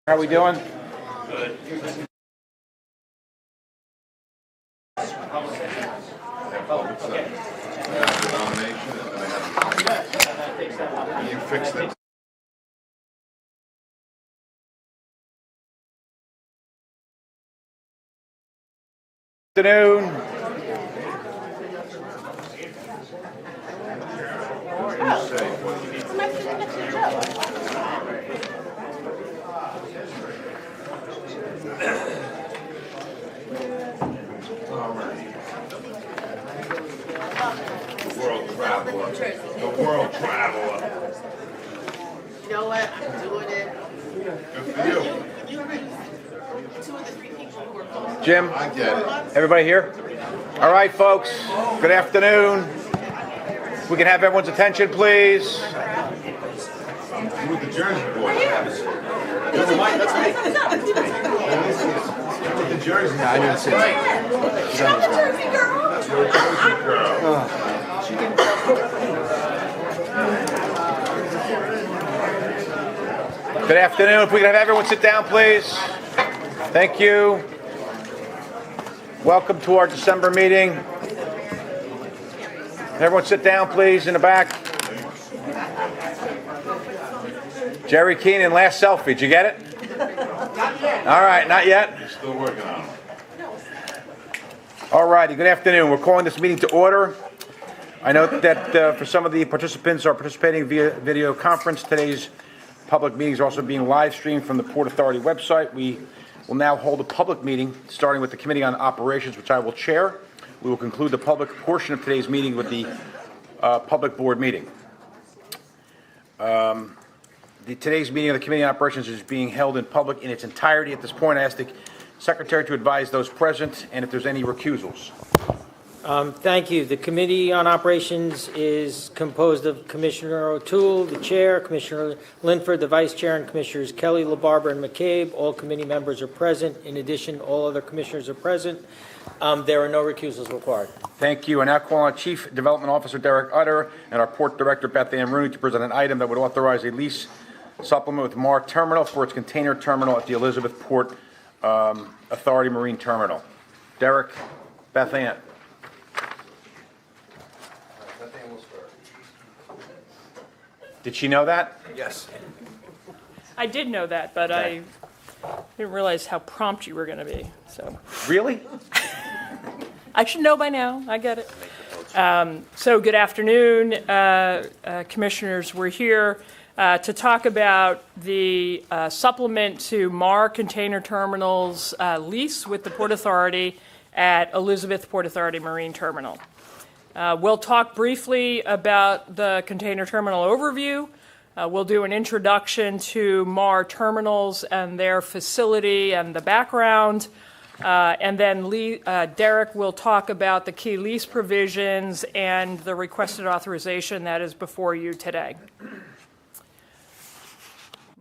How are we doing? Good. You fixed it. Afternoon. The world traveler. The world traveler. You know what? I'm doing it. Good for you. You have 2 of the 3 people who are close. Jim, I get it. everybody here? All right, folks. Good afternoon. We can have everyone's attention, please. You with the Jersey boy. That's me. With the Jersey. I didn't see it. That's your Jersey girl. Good afternoon. If we can have everyone sit down, please. Thank you. Welcome to our December meeting. Everyone sit down, please, in the back. Jerry Keenan, last selfie. Did you get it? All right, not yet. Still working on it. All righty, good afternoon. We're calling this meeting to order. I note that for some of the participants are participating via video conference. Today's public meetings are also being live streamed from the Port Authority website. We will now hold a public meeting, starting with the Committee on Operations, which I will chair. We will conclude the public portion of today's meeting with the public board meeting. Today's meeting of the Committee on Operations is being held in public in its entirety. At this point, I ask the Secretary to advise those present and if there's any recusals. Thank you. The Committee on Operations is composed of Commissioner O'Toole, the Chair, Commissioner Linford, the Vice Chair, and Commissioners Kelly, LaBarbera, and McCabe. All committee members are present. In addition, all other commissioners are present. There are no recusals required. Thank you. I now call on Chief Development Officer Derek Utter and our Port Director Beth Ann Rooney to present an item that would authorize a lease supplement with Mar Terminal for its container terminal at the Elizabeth Port Authority Marine Terminal. Derek, Beth Ann. Did she know that? Yes. I did know that, but Okay. I didn't realize how prompt you were going to be. So Really? I should know by now. I get it. So good afternoon, commissioners. We're here to talk about the supplement to Mar Container Terminal's lease with the Port Authority at Elizabeth Port Authority Marine Terminal. We'll talk briefly about the container terminal overview. We'll do an introduction to Mar Terminals and their facility and the background. And then Derek will talk about the key lease provisions and the requested authorization that is before you today.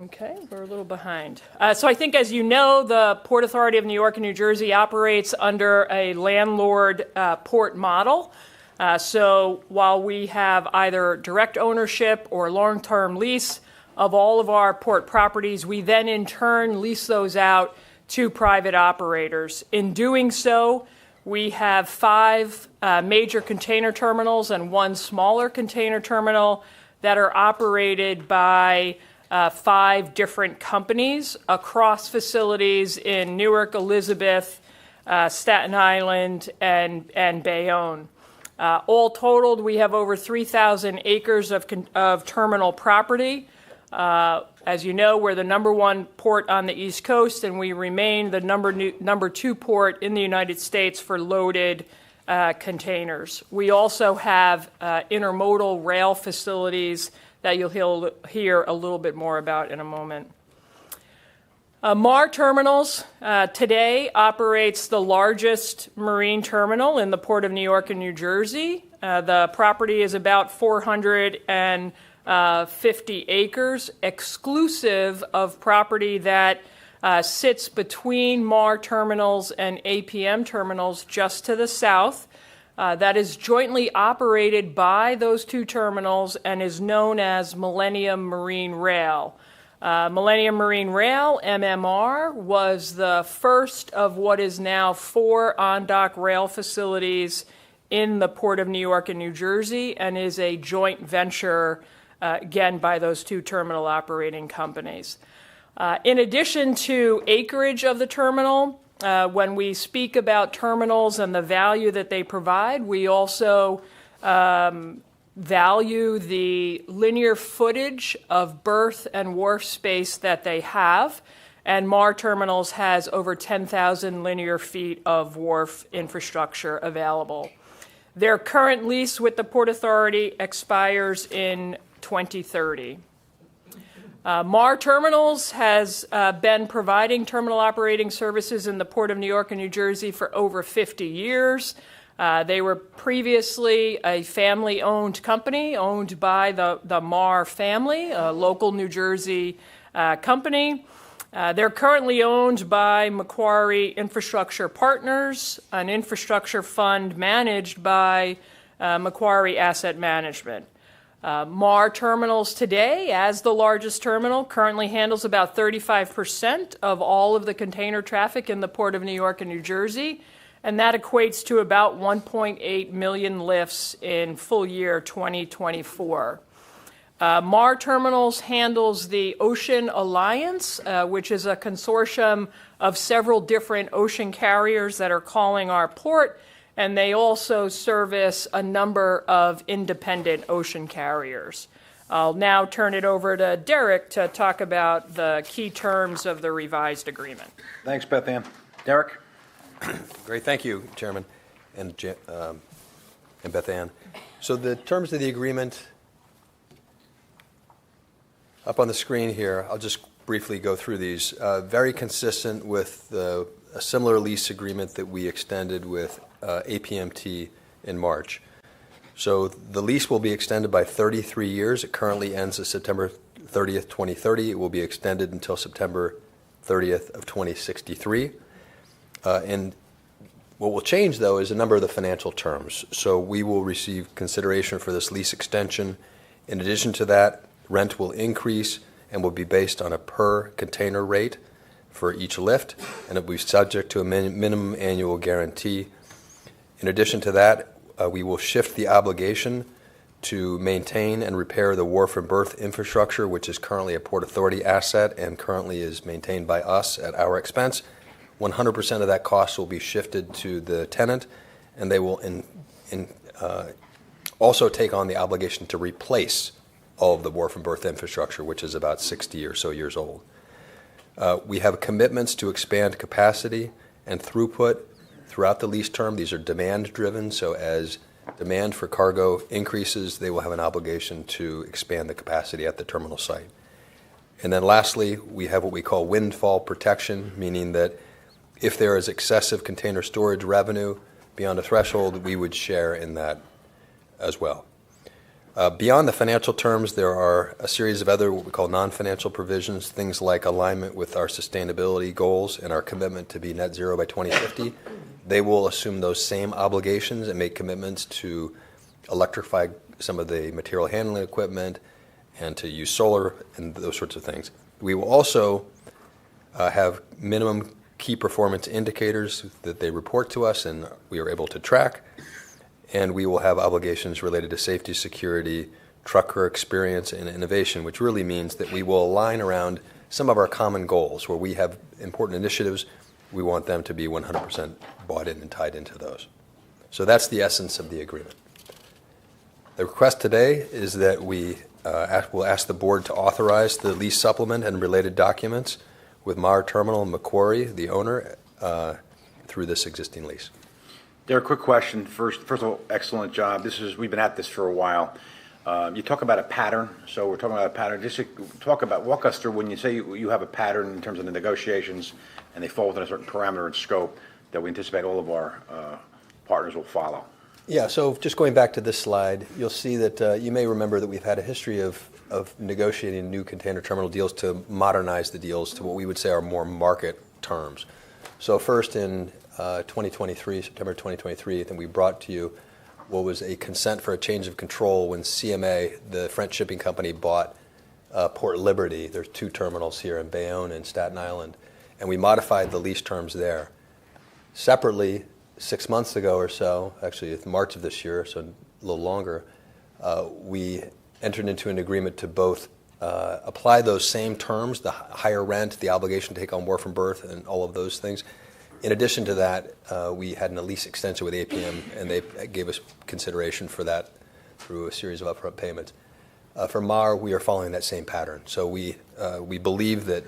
Okay, we're a little behind. So I think, as you know, the Port Authority of New York and New Jersey operates under a landlord port model. So while we have either direct ownership or long-term lease of all of our port properties, we then in turn lease those out to private operators. In doing so, we have 5 major container terminals and 1 smaller container terminal that are operated by 5 different companies across facilities in Newark, Elizabeth, Staten Island, and Bayonne. All totaled, we have over 3,000 acres of terminal property. As you know, we're the #1 port on the East Coast, and we remain the number 2 port in the United States for loaded containers. We also have intermodal rail facilities that you'll hear a little bit more about in a moment. Mar Terminals today operates the largest marine terminal in the Port of New York and New Jersey. The property is about 450 acres, exclusive of property that sits between Mar Terminals and APM Terminals just to the south. that is jointly operated by those two terminals and is known as Millennium Marine Rail. Millennium Marine Rail, MMR, was the first of what is now 4 on-dock rail facilities in the Port of New York and New Jersey, and is a joint venture, again, by those two terminal operating companies. In addition to acreage of the terminal, when we speak about terminals and the value that they provide, we also value the linear footage of berth and wharf space that they have. And MAR Terminals has over 10,000 linear feet of wharf infrastructure available. Their current lease with the Port Authority expires in 2030. MAR Terminals has been providing terminal operating services in the Port of New York and New Jersey for over 50 years. They were previously a family-owned company owned by the MAR family, a local New Jersey company. They're currently owned by Macquarie Infrastructure Partners, an infrastructure fund managed by Macquarie Asset Management. MAR Terminals today, as the largest terminal, currently handles about 35% of all of the container traffic in the Port of New York and New Jersey, and that equates to about 1.8 million lifts in full year 2024. MAR Terminals handles the Ocean Alliance, which is a consortium of several different ocean carriers that are calling our port, and they also service a number of independent ocean carriers. I'll now turn it over to Derek to talk about the key terms of the revised agreement. Thanks, Beth Ann. Derek? Great, thank you, Chairman and Beth Ann. So the terms of the agreement up on the screen here, I'll just briefly go through these. Very consistent with a similar lease agreement that we extended with APMT in March. So the lease will be extended by 33 years. It currently ends at September 30th, 2030. It will be extended until September 30th of 2063. And what will change, though, is a number of the financial terms. So we will receive consideration for this lease extension. In addition to that, rent will increase and will be based on a per container rate for each lift, and it will be subject to a minimum annual guarantee. In addition to that, we will shift the obligation to maintain and repair the wharf and berth infrastructure, which is currently a Port Authority asset and currently is maintained by us at our expense. 100% of that cost will be shifted to the tenant, and they will also take on the obligation to replace all of the wharf and berth infrastructure, which is about 60 or so years old. We have commitments to expand capacity and throughput throughout the lease term. These are demand-driven, so as demand for cargo increases, they will have an obligation to expand the capacity at the terminal site. And then lastly, we have what we call windfall protection, meaning that if there is excessive container storage revenue beyond a threshold, we would share in that as well. Beyond the financial terms, there are a series of other what we call non-financial provisions, things like alignment with our sustainability goals and our commitment to be net zero by 2050. They will assume those same obligations and make commitments to electrify some of the material handling equipment and to use solar and those sorts of things. We will also have minimum key performance indicators that they report to us and we are able to track. And we will have obligations related to safety, security, trucker experience, and innovation, which really means that we will align around some of our common goals. Where we have important initiatives, we want them to be 100% bought in and tied into those. So that's the essence of the agreement. The request today is that we will ask the board to authorize the lease supplement and related documents with MAR Terminal and Macquarie, the owner, through this existing lease. Derek, quick question. First of all, excellent job. We've been at this for a while. You talk about a pattern, so we're talking about a pattern. Just walk us through when you say you have a pattern in terms of the negotiations and they fall within a certain parameter and scope that we anticipate all of our partners will follow. Yeah, so just going back to this slide, you'll see that you may remember that we've had a history of negotiating new container terminal deals to modernize the deals to what we would say are more market terms. So first in September 2023, then we brought to you what was a consent for a change of control when CMA, the French shipping company, bought Port Liberty. There's 2 terminals here in Bayonne and Staten Island, and we modified the lease terms there. Separately, 6 months ago or so, actually it's March of this year, so a little longer, we entered into an agreement to both apply those same terms, the higher rent, the obligation to take on wharf and berth, and all of those things. In addition to that, we had a lease extension with APM, and they gave us consideration for that through a series of upfront payments. For MAR, we are following that same pattern. So we believe that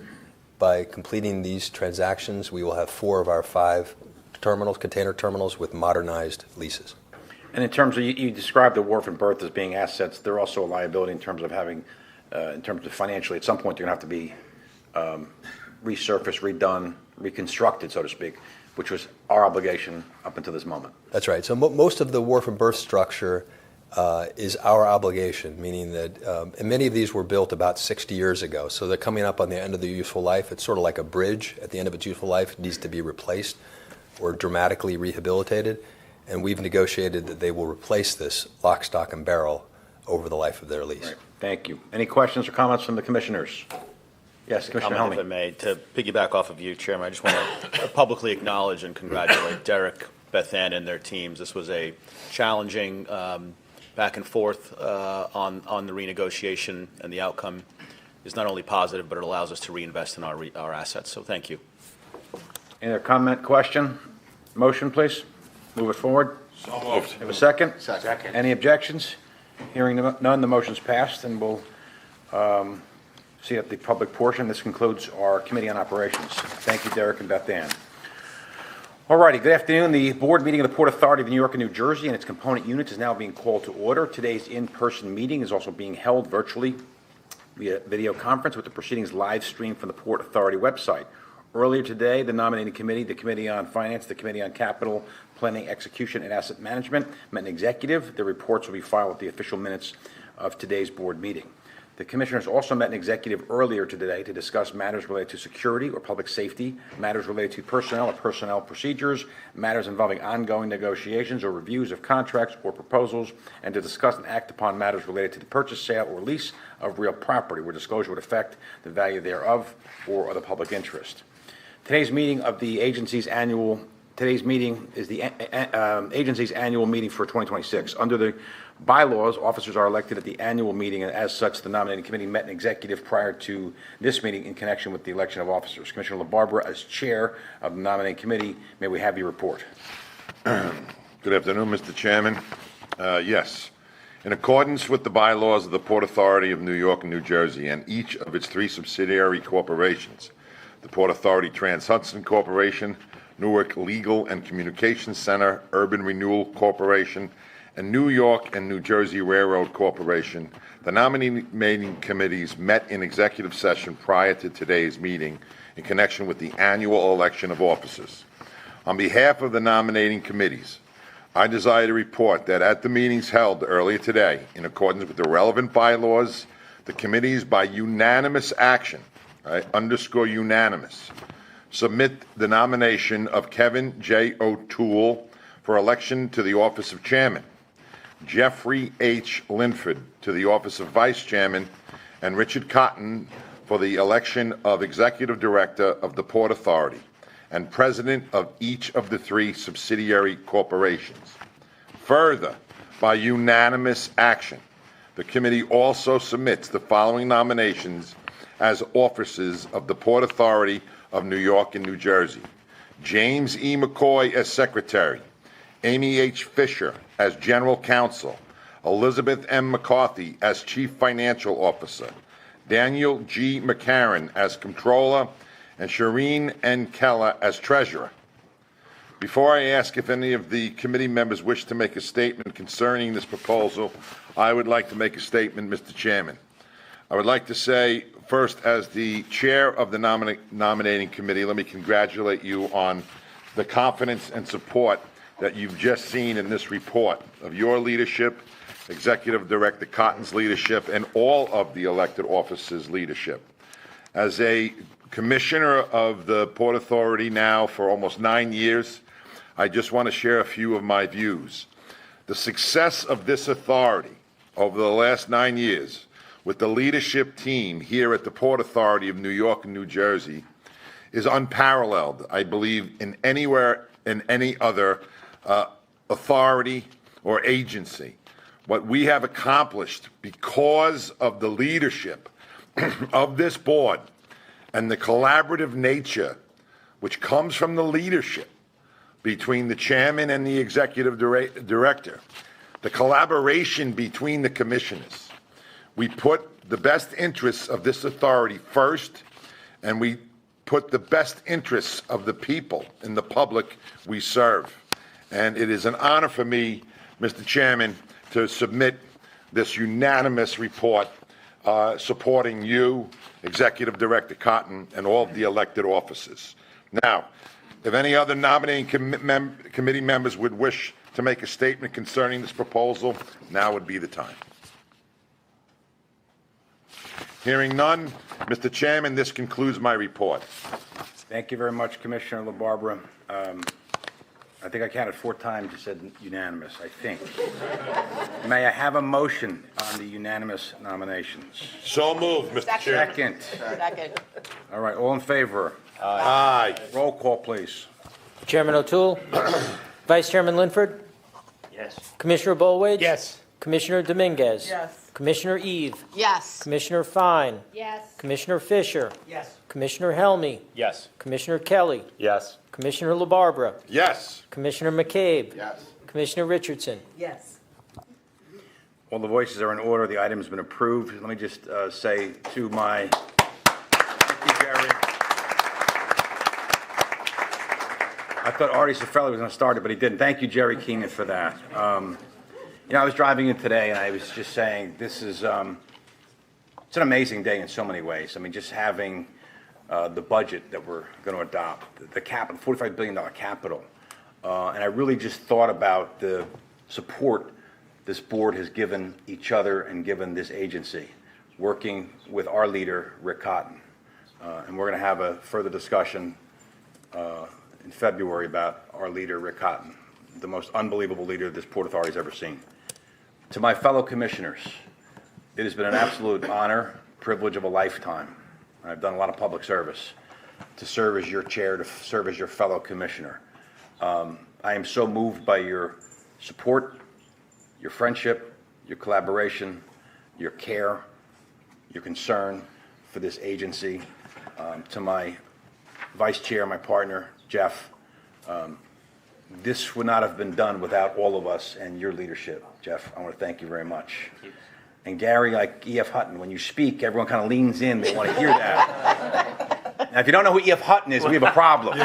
by completing these transactions, we will have 4 of our 5 terminals, container terminals, with modernized leases. And in terms of, you described the wharf and berth as being assets, they're also a liability in terms of having, in terms of financially, at some point they're going to have to be resurfaced, redone, reconstructed, so to speak, which was our obligation up until this moment. That's right. So most of the wharf and berth structure is our obligation, meaning that and many of these were built about 60 years ago, so they're coming up on the end of their useful life. It's sort of like a bridge at the end of its useful life. It needs to be replaced or dramatically rehabilitated, and we've negotiated that they will replace this lock, stock, and barrel over the life of their lease. Right. Thank you. Any questions or comments from the commissioners? Yes, Commissioner Comment, if I Helmy. may, to piggyback off of you, Chairman, I just want to publicly acknowledge and congratulate Derek, Beth Ann, and their teams. This was a challenging back and forth on the renegotiation, and the outcome is not only positive, but it allows us to reinvest in our assets. So thank you. Any other comment, question? Motion, please. Move it forward. So moved. Have a second? Second. Any objections? Hearing none, the motion's passed, and we'll see at the public portion. This concludes our Committee on Operations. Thank you, Derek and Beth Ann. All righty, good afternoon. The board meeting of the Port Authority of New York and New Jersey and its component units is now being called to order. Today's in-person meeting is also being held virtually via video conference, with the proceedings live streamed from the Port Authority website. Earlier today, the nominating committee, the Committee on Finance, the Committee on Capital Planning, Execution, and Asset Management met an executive. Their reports will be filed with the official minutes of today's board meeting. The commissioners also met an executive earlier today to discuss matters related to security or public safety, matters related to personnel or personnel procedures, matters involving ongoing negotiations or reviews of contracts or proposals, and to discuss and act upon matters related to the purchase, sale, or lease of real property where disclosure would affect the value thereof or of the public interest. Today's meeting is the agency's annual meeting for 2026. Under the bylaws, officers are elected at the annual meeting, and as such, the nominating committee met an executive prior to this meeting in connection with the election of officers. Commissioner LaBarbera, as chair of the nominating committee, may we have your report? Good afternoon, Mr. Chairman. Yes. In accordance with the bylaws of the Port Authority of New York and New Jersey and each of its 3 subsidiary corporations, the Port Authority Trans-Hudson Corporation, Newark Legal and Communications Center, Urban Renewal Corporation, and New York and New Jersey Railroad Corporation, the nominating committees met in executive session prior to today's meeting in connection with the annual election of officers. On behalf of the nominating committees, I desire to report that at the meetings held earlier today, in accordance with the relevant bylaws, the committees, by unanimous action, underscore unanimous, submit the nomination of Kevin J. O'Toole for election to the office of chairman, Jeffrey H. Linford to the office of vice chairman, and Richard Cotton for the election of executive director of the Port Authority and president of each of the 3 subsidiary corporations. Further, by unanimous action, the committee also submits the following nominations as officers of the Port Authority of New York and New Jersey: James E. McCoy as secretary, Amy H. Fisher as general counsel, Elizabeth M. McCarthy as chief financial officer, Daniel G. McCarron as comptroller, and Shireen N. Keller as treasurer. Before I ask if any of the committee members wish to make a statement concerning this proposal, I would like to make a statement, Mr. Chairman. I would like to say, first, as the chair of the nominating committee, let me congratulate you on the confidence and support that you've just seen in this report of your leadership, Executive Director Cotton's leadership, and all of the elected officers' leadership. As a commissioner of the Port Authority now for almost 9 years, I just want to share a few of my views. The success of this authority over the last 9 years with the leadership team here at the Port Authority of New York and New Jersey is unparalleled, I believe, in anywhere in any other authority or agency. What we have accomplished because of the leadership of this board and the collaborative nature which comes from the leadership between the chairman and the executive director, the collaboration between the commissioners. We put the best interests of this authority first, and we put the best interests of the people and the public we serve. And it is an honor for me, Mr. Chairman, to submit this unanimous report supporting you, Executive Director Cotton, and all of the elected officers. Now, if any other nominating committee members would wish to make a statement concerning this proposal, now would be the time. Hearing none, Mr. Chairman, this concludes my report. Thank you very much, Commissioner LaBarbera. I think I counted 4 times you said unanimous, I think. May I have a motion on the unanimous nominations? So moved, Mr. Chairman. Second. All right, all in favor? Aye. Roll call, please. Chairman O'Toole. Vice Chairman Linford. Yes. Commissioner Bollwage. Yes. Commissioner Dominguez. Yes. Commissioner Eve. Yes. Commissioner Fine. Yes. Commissioner Fisher. Yes. Commissioner Helmy. Yes. Commissioner Kelly. Yes. Commissioner LaBarbera. Yes. Commissioner McCabe. Yes. Commissioner Richardson. Yes. All the voices are in order. The item's been approved. Let me just say to my, thank you, Jerry. I thought Artie Cifelli was going to start it, but he didn't. Thank you, Jerry Keenan, for that. You know, I was driving in today, and I was just saying, this is, it's an amazing day in so many ways. I mean, just having the budget that we're going to adopt, the capital, $45 billion capital. And I really just thought about the support this board has given each other and given this agency, working with our leader, Rick Cotton. And we're going to have a further discussion in February about our leader, Rick Cotton, the most unbelievable leader this Port Authority has ever seen. To my fellow commissioners, it has been an absolute honor, privilege of a lifetime. I've done a lot of public service to serve as your chair, to serve as your fellow commissioner. I am so moved by your support, your friendship, your collaboration, your care, your concern for this agency. To my vice chair, my partner, Jeff, this would not have been done without all of us and your leadership, Jeff. I want to thank you very much. And Gary, like E.F. Hutton, when you speak, everyone kind of leans in. They want to hear that. Now, if you don't know who E.F. Hutton is, we have a problem.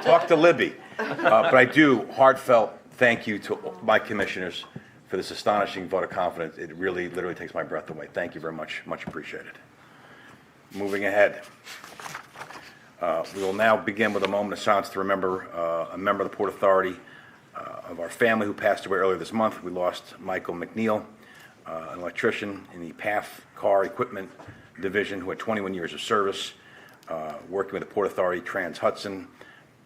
Talk to Libby. But I do heartfelt thank you to my commissioners for this astonishing vote of confidence. It really, literally takes my breath away. Thank you very much. Much appreciated. Moving ahead. We will now begin with a moment of silence to remember a member of the Port Authority of our family who passed away earlier this month. We lost Michael McNeil, an electrician in the PATH Car Equipment Division who had 21 years of service, working with the Port Authority Trans-Hudson.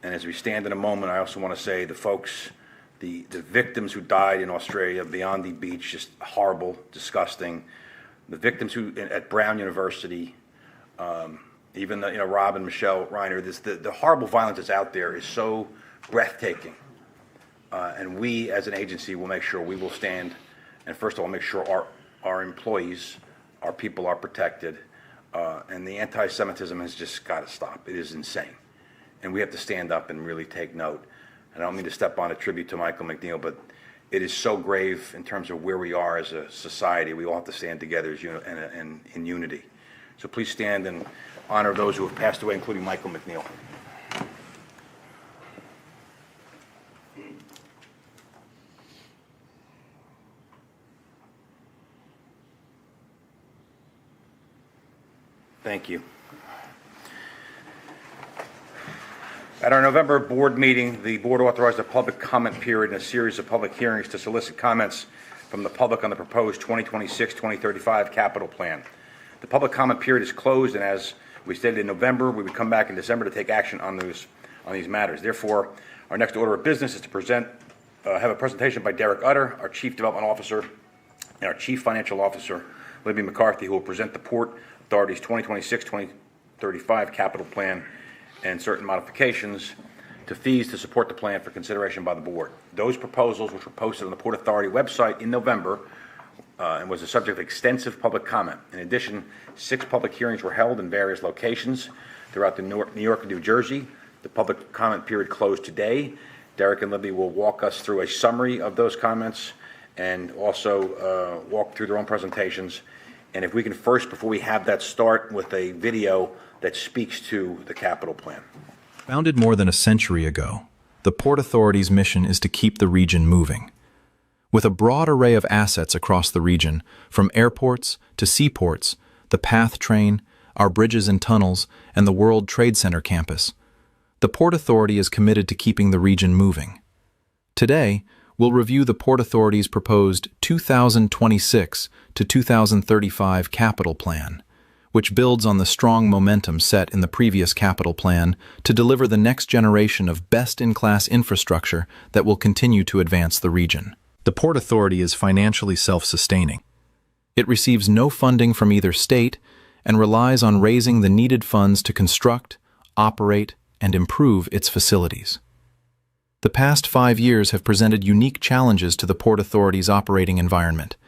And as we stand in a moment, I also want to say the folks, the victims who died in Australia, beyond the beach, just horrible, disgusting. The victims who at Brown University, even Rob and Michelle Reiner, the horrible violence that's out there is so breathtaking. And we, as an agency, will make sure we will stand and, first of all, make sure our employees, our people are protected. And the anti-Semitism has just got to stop. It is insane. And we have to stand up and really take note. And I don't mean to step on a tribute to Michael McNeil, but it is so grave in terms of where we are as a society. We all have to stand together as in unity. So please stand in honor of those who have passed away, including Michael McNeil. Thank you. At our November board meeting, the board authorized a public comment period and a series of public hearings to solicit comments from the public on the proposed 2026-2035 capital plan. The public comment period is closed, and as we stated in November, we would come back in December to take action on these matters. Therefore, Our next order of business is to have a presentation by Derek Utter, our Chief Development Officer, and our Chief Financial Officer, Libby McCarthy, who will present the Port Authority's 2026-2035 capital plan and certain modifications to fees to support the plan for consideration by the board. Those proposals, which were posted on the Port Authority website in November, and was the subject of extensive public comment. In addition, 6 public hearings were held in various locations throughout New York and New Jersey. The public comment period closed today. Derek and Libby will walk us through a summary of those comments and also walk through their own presentations. And if we can first, before we have that, start with a video that speaks to the capital plan. Founded more than a century ago, the Port Authority's mission is to keep the region moving. With a broad array of assets across the region, from airports to seaports, the PATH train, our bridges and tunnels, and the World Trade Center campus, the Port Authority is committed to keeping the region moving. Today, we'll review the Port Authority's proposed 2026 to 2035 capital plan, which builds on the strong momentum set in the previous capital plan to deliver the next generation of best-in-class infrastructure that will continue to advance the region. The Port Authority is financially self-sustaining. It receives no funding from either state and relies on raising the needed funds to construct, operate, and improve its facilities. The past 5 years have presented unique challenges to the Port Authority's operating environment,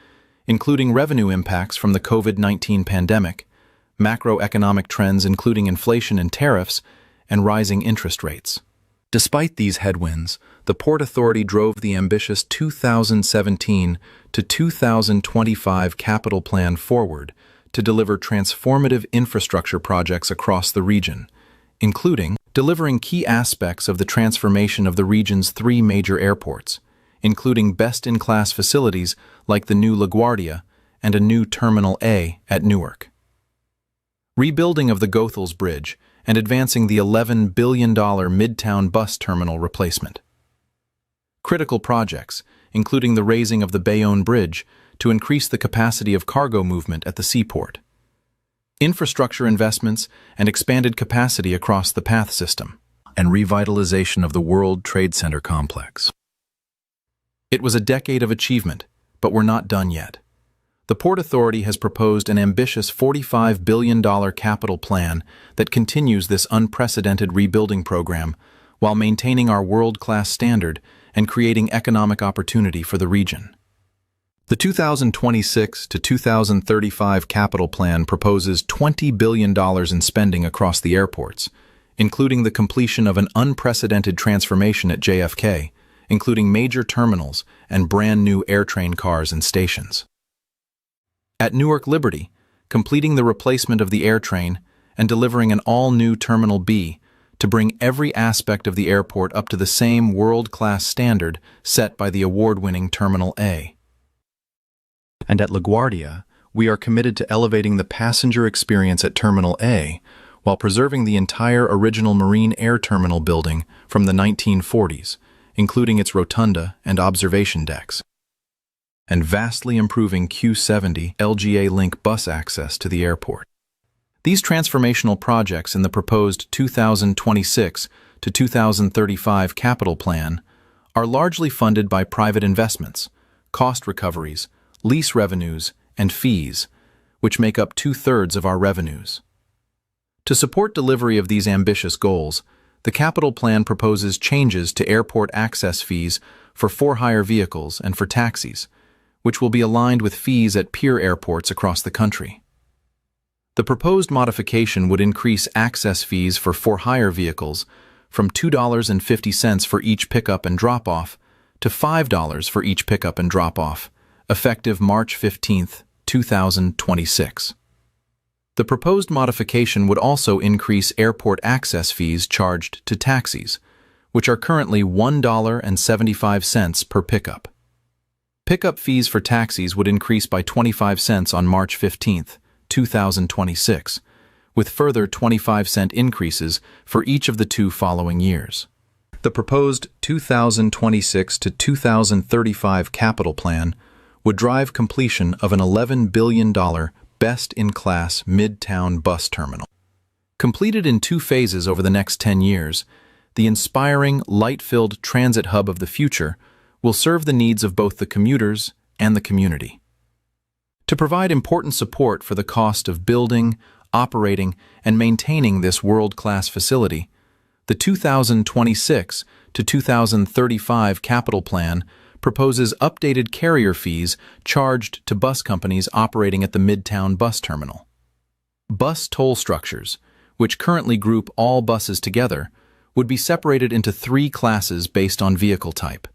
including revenue impacts from the COVID-19 pandemic, macroeconomic trends including inflation and tariffs, and rising interest rates. Despite these headwinds, the Port Authority drove the ambitious 2017 to 2025 capital plan forward to deliver transformative infrastructure projects across the region, including delivering key aspects of the transformation of the region's 3 major airports, including best-in-class facilities like the new LaGuardia and a new Terminal A at Newark. Rebuilding of the Goethals Bridge and advancing the $11 billion Midtown bus terminal replacement. Critical projects, including the raising of the Bayonne Bridge to increase the capacity of cargo movement at the seaport. Infrastructure investments and expanded capacity across the PATH system, and revitalization of the World Trade Center complex. It was a decade of achievement, but we're not done yet. The Port Authority has proposed an ambitious $45 billion capital plan that continues this unprecedented rebuilding program while maintaining our world-class standard and creating economic opportunity for the region. The 2026 to 2035 capital plan proposes $20 billion in spending across the airports, including the completion of an unprecedented transformation at JFK, including major terminals and brand new AirTrain cars and stations. At Newark Liberty, completing the replacement of the AirTrain and delivering an all-new Terminal B to bring every aspect of the airport up to the same world-class standard set by the award-winning Terminal A. And at LaGuardia, we are committed to elevating the passenger experience at Terminal A while preserving the entire original Marine Air Terminal building from the 1940s, including its rotunda and observation decks, and vastly improving Q70 LGA Link bus access to the airport. These transformational projects in the proposed 2026 to 2035 capital plan are largely funded by private investments, cost recoveries, lease revenues, and fees, which make up 2/3 of our revenues. To support delivery of these ambitious goals, the capital plan proposes changes to airport access fees for for-hire vehicles and for taxis, which will be aligned with fees at peer airports across the country. The proposed modification would increase access fees for for-hire vehicles from $2.50 for each pickup and drop-off to $5 for each pickup and drop-off, effective March 15, 2026. The proposed modification would also increase airport access fees charged to taxis, which are currently $1.75 per pickup. Pickup fees for taxis would increase by 25 cents on March 15, 2026, with further 25-cent increases for each of the 2 following years. The proposed 2026 to 2035 capital plan would drive completion of an $11 billion best-in-class Midtown bus terminal. Completed in 2 phases over the next 10 years, the inspiring, light-filled transit hub of the future will serve the needs of both the commuters and the community. To provide important support for the cost of building, operating, and maintaining this world-class facility, the 2026 to 2035 capital plan proposes updated carrier fees charged to bus companies operating at the Midtown Bus Terminal. Bus toll structures, which currently group all buses together, would be separated into 3 classes based on vehicle type: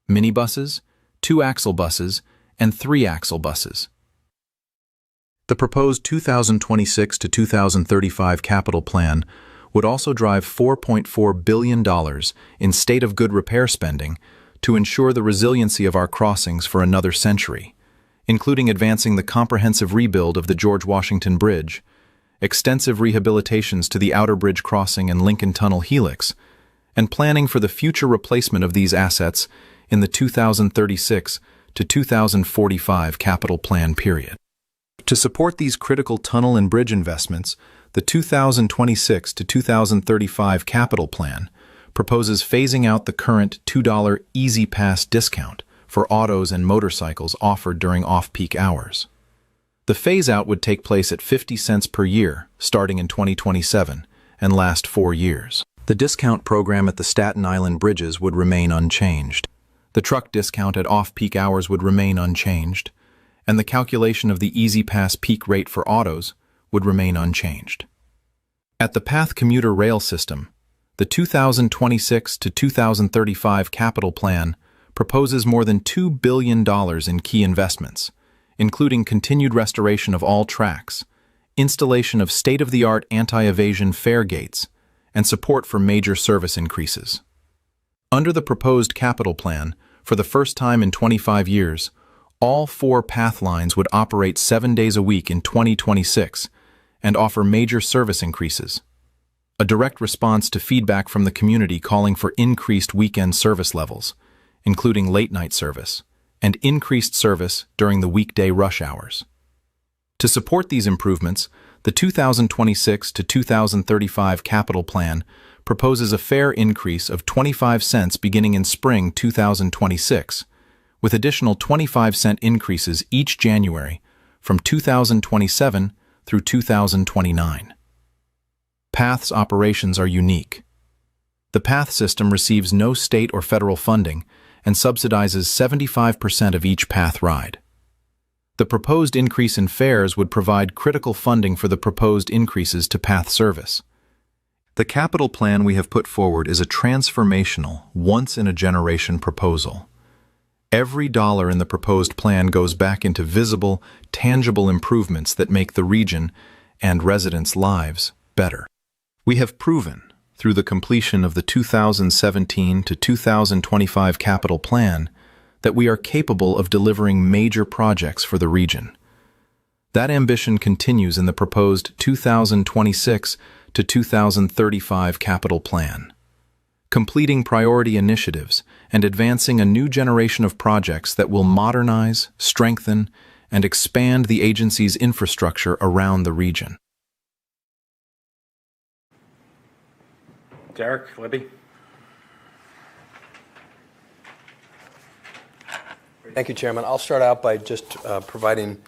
minibuses, 2-axle buses, and 3-axle buses. The proposed 2026 to 2035 capital plan would also drive $4.4 billion in state of good repair spending to ensure the resiliency of our crossings for another century, including advancing the comprehensive rebuild of the George Washington Bridge, extensive rehabilitations to the Outer Bridge Crossing and Lincoln Tunnel Helix, and planning for the future replacement of these assets in the 2036 to 2045 capital plan period. To support these critical tunnel and bridge investments, the 2026 to 2035 capital plan proposes phasing out the current $2 Easy Pass discount for autos and motorcycles offered during off-peak hours. The phase-out would take place at 50 cents per year, starting in 2027, and last 4 years. The discount program at the Staten Island bridges would remain unchanged. The truck discount at off-peak hours would remain unchanged, and the calculation of the Easy Pass peak rate for autos would remain unchanged. At the PATH commuter rail system, the 2026 to 2035 capital plan proposes more than $2 billion in key investments, including continued restoration of all tracks, installation of state-of-the-art anti-evasion fare gates, and support for major service increases. Under the proposed capital plan, for the first time in 25 years, all 4 PATH lines would operate 7 days a week in 2026 and offer major service increases, a direct response to feedback from the community calling for increased weekend service levels, including late-night service, and increased service during the weekday rush hours. To support these improvements, the 2026 to 2035 capital plan proposes a fare increase of 25 cents beginning in spring 2026, with additional 25-cent increases each January from 2027 through 2029. PATH's operations are unique. The PATH system receives no state or federal funding and subsidizes 75% of each PATH ride. The proposed increase in fares would provide critical funding for the proposed increases to PATH service. The capital plan we have put forward is a transformational, once-in-a-generation proposal. Every dollar in the proposed plan goes back into visible, tangible improvements that make the region and residents' lives better. We have proven, through the completion of the 2017 to 2025 capital plan, that we are capable of delivering major projects for the region. That ambition continues in the proposed 2026 to 2035 capital plan. Completing priority initiatives and advancing a new generation of projects that will modernize, strengthen, and expand the agency's infrastructure around the region. Derek, Libby? Thank you, Chairman. I'll start out by just providing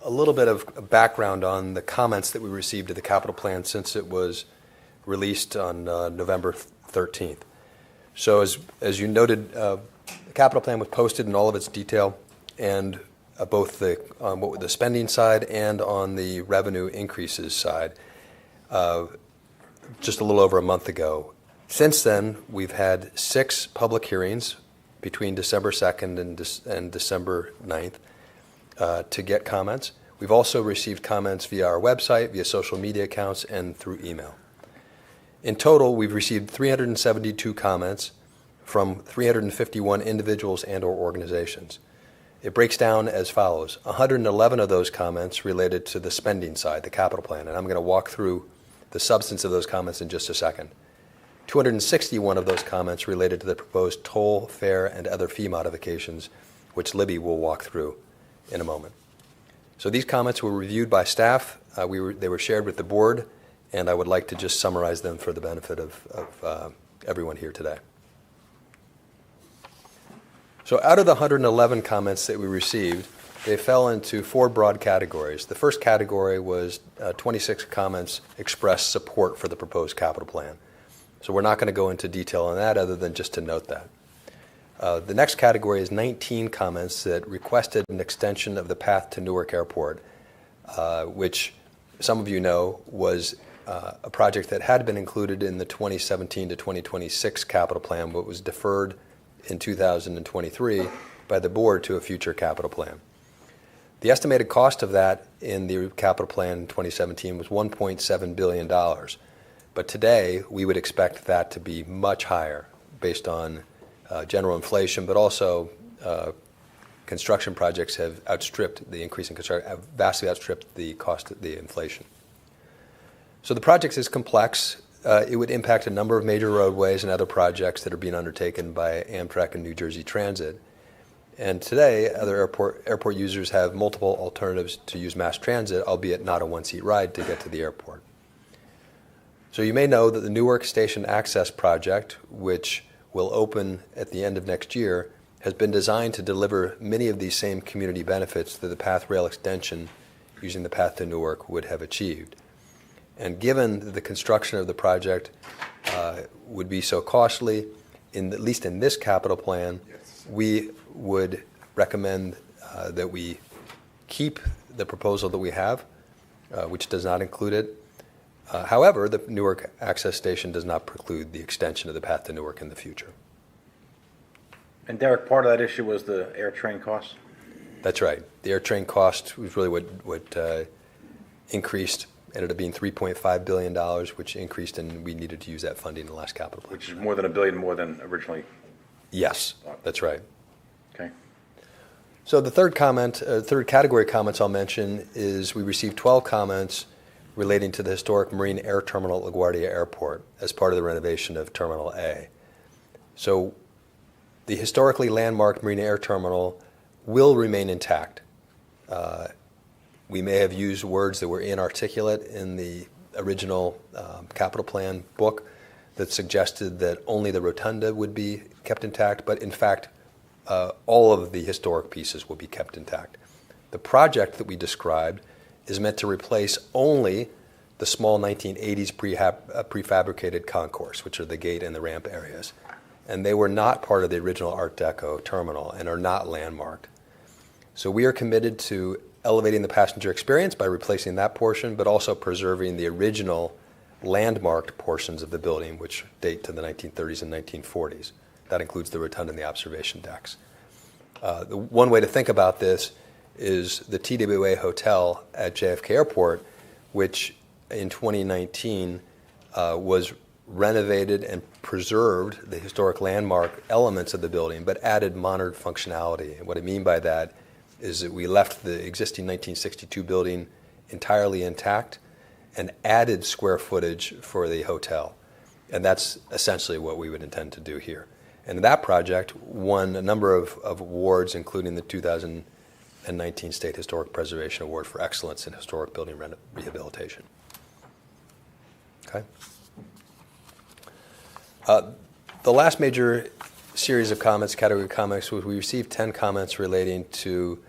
a little bit of background on the comments that we received to the capital plan since it was released on November 13th. So as you noted, the capital plan was posted in all of its detail, and both on the spending side and on the revenue increases side, just a little over a month ago. Since then, we've had 6 public hearings between December 2nd and December 9th to get comments. We've also received comments via our website, via social media accounts, and through email. In total, we've received 372 comments from 351 individuals and or organizations. It breaks down as follows. 111 of those comments related to the spending side, the capital plan, and I'm going to walk through the substance of those comments in just a second. 261 of those comments related to the proposed toll, fare, and other fee modifications, which Libby will walk through in a moment. So these comments were reviewed by staff. They were shared with the board, and I would like to just summarize them for the benefit of everyone here today. So out of the 111 comments that we received, they fell into 4 broad categories. The first category was 26 comments expressed support for the proposed capital plan. So we're not going to go into detail on that other than just to note that. The next category is 19 comments that requested an extension of the path to Newark Airport, which some of you know was a project that had been included in the 2017 to 2026 capital plan, but was deferred in 2023 by the board to a future capital plan. The estimated cost of that in the capital plan in 2017 was $1.7 billion. But today, we would expect that to be much higher based on general inflation, but also construction projects have outstripped the increase in construction, have vastly outstripped the cost of the inflation. So the project is complex. It would impact a number of major roadways and other projects that are being undertaken by Amtrak and New Jersey Transit. And today, other airport users have multiple alternatives to use mass transit, albeit not a one-seat ride, to get to the airport. So you may know that the Newark Station Access Project, which will open at the end of next year, has been designed to deliver many of these same community benefits that the Path Rail extension using the path to Newark would have achieved. And given that the construction of the project would be so costly, at least in this capital plan, we would recommend that we keep the proposal that we have, which does not include it. However, the Newark Access Station does not preclude the extension of the path to Newark in the future. And Derek, part of that issue was the air train costs? That's right. The air train cost was really what increased, ended up being $3.5 billion, which increased, and we needed to use that funding in the last capital plan. Which is more than $1 billion more than originally. Yes, that's right. Okay. So the third category comments I'll mention is we received 12 comments relating to the historic Marine Air Terminal at LaGuardia Airport as part of the renovation of Terminal A. So the historically landmarked Marine Air Terminal will remain intact. We may have used words that were inarticulate in the original capital plan book that suggested that only the rotunda would be kept intact, but in fact, all of the historic pieces will be kept intact. The project that we described is meant to replace only the small 1980s prefabricated concourse, which are the gate and the ramp areas. And they were not part of the original Art Deco terminal and are not landmarked. So we are committed to elevating the passenger experience by replacing that portion, but also preserving the original landmarked portions of the building, which date to the 1930s and 1940s. That includes the rotunda and the observation decks. The one way to think about this is the TWA Hotel at JFK Airport, which in 2019 was renovated and preserved the historic landmark elements of the building, but added modern functionality. And what I mean by that is that we left the existing 1962 building entirely intact and added square footage for the hotel. And that's essentially what we would intend to do here. And that project won a number of awards, including the 2019 State Historic Preservation Award for Excellence in Historic Building Rehabilitation. Okay. The last major series of comments, category comments, was we received 10 comments relating to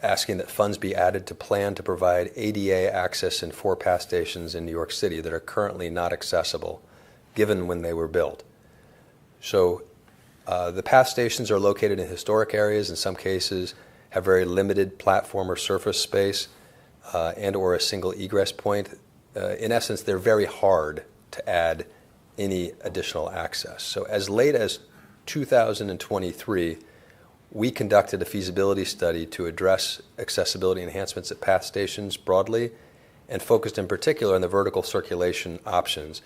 asking that funds be added to plan to provide ADA access in 4 path stations in New York City that are currently not accessible, given when they were built. So the path stations are located in historic areas, in some cases have very limited platform or surface space and or a single egress point. In essence, they're very hard to add any additional access. So as late as 2023, we conducted a feasibility study to address accessibility enhancements at path stations broadly and focused in particular on the vertical circulation options.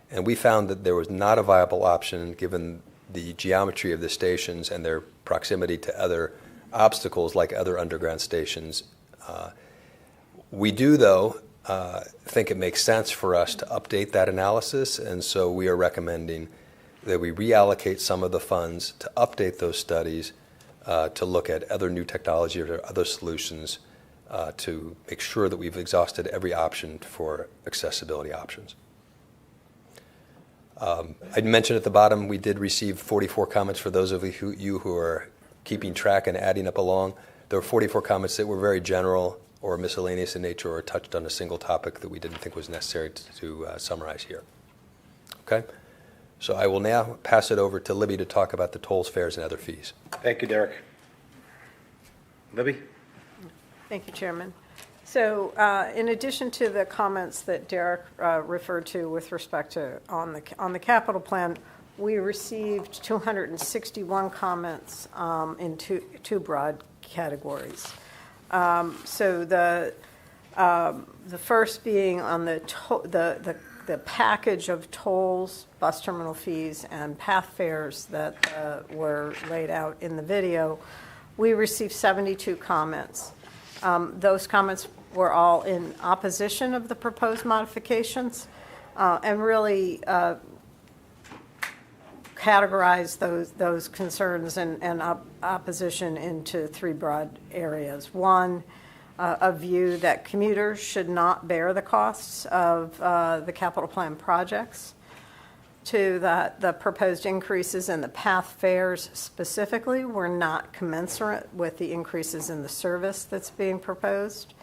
And we found that there was not a viable option given the geometry of the stations and their proximity to other obstacles like other underground stations. We do, though, think it makes sense for us to update that analysis, and so we are recommending that we reallocate some of the funds to update those studies to look at other new technology or other solutions to make sure that we've exhausted every option for accessibility options. I mentioned at the bottom, we did receive 44 comments for those of you who are keeping track and adding up along. There were 44 comments that were very general or miscellaneous in nature or touched on a single topic that we didn't think was necessary to summarize here. Okay? So I will now pass it over to Libby to talk about the tolls, fares, and other fees. Thank you, Derek. Libby? Thank you, Chairman. So in addition to the comments that Derek referred to with respect to on the capital plan, we received 261 comments in two broad categories. So the first being on the package of tolls, bus terminal fees, and path fares that were laid out in the video. We received 72 comments. Those comments were all in opposition of the proposed modifications, and really categorized those concerns and opposition into three broad areas. One, a view that commuters should not bear the costs of the capital plan projects. Two, that the proposed increases in the path fares specifically were not commensurate with the increases in the service that's being proposed.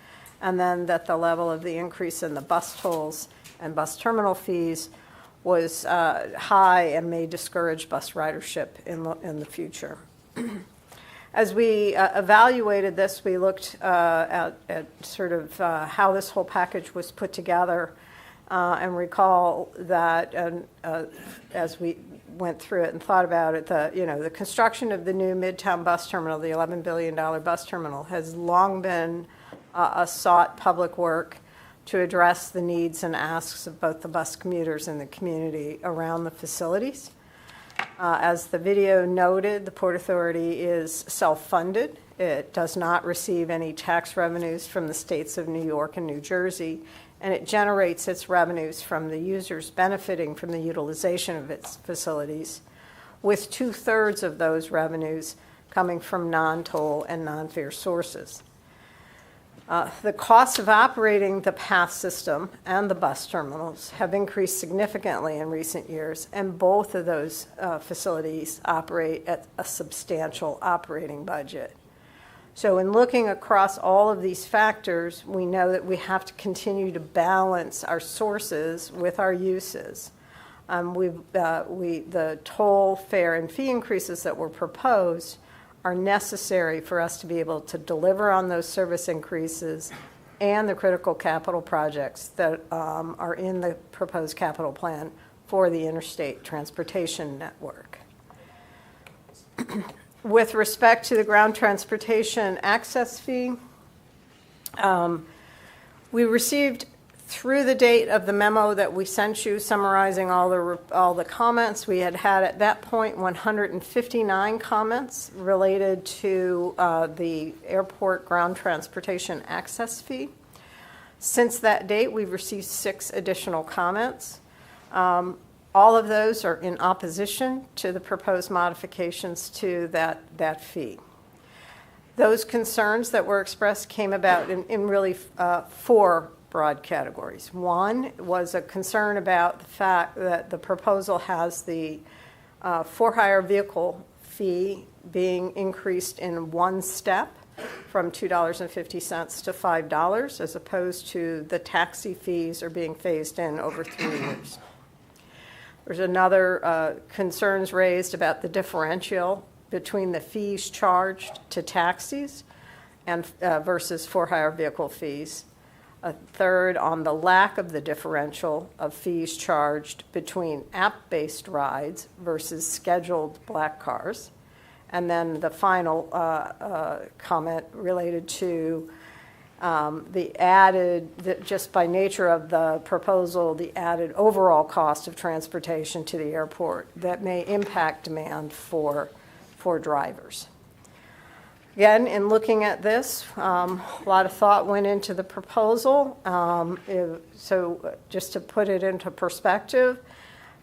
And then that the level of the increase in the bus tolls and bus terminal fees was high and may discourage bus ridership in the future. As we evaluated this, we looked at sort of how this whole package was put together, and recall that as we went through it and thought about it, the construction of the new Midtown bus terminal, the $11 billion bus terminal, has long been a sought public work to address the needs and asks of both the bus commuters and the community around the facilities. As the video noted, the Port Authority is self-funded. It does not receive any tax revenues from the states of New York and New Jersey, and it generates its revenues from the users benefiting from the utilization of its facilities, with 2/3 of those revenues coming from non-toll and non-fare sources. The costs of operating the path system and the bus terminals have increased significantly in recent years, and both of those facilities operate at a substantial operating budget. So in looking across all of these factors, we know that we have to continue to balance our sources with our uses. The toll, fare, and fee increases that were proposed are necessary for us to be able to deliver on those service increases and the critical capital projects that are in the proposed capital plan for the interstate transportation network. With respect to the ground transportation access fee, we received, through the date of the memo that we sent you summarizing all the comments, we had at that point 159 comments related to the airport ground transportation access fee. Since that date, we've received 6 additional comments. All of those are in opposition to the proposed modifications to that fee. Those concerns that were expressed came about in really 4 broad categories. One was a concern about the fact that the proposal has the for-hire vehicle fee being increased in one step from $2.50 to $5, as opposed to the taxi fees are being phased in over 3 years. There's another concerns raised about the differential between the fees charged to taxis and versus for-hire vehicle fees. A third on the lack of the differential of fees charged between app-based rides versus scheduled black cars. And then the final comment related to just by nature of the proposal, the added overall cost of transportation to the airport that may impact demand for drivers. Again, in looking at this, a lot of thought went into the proposal. So just to put it into perspective,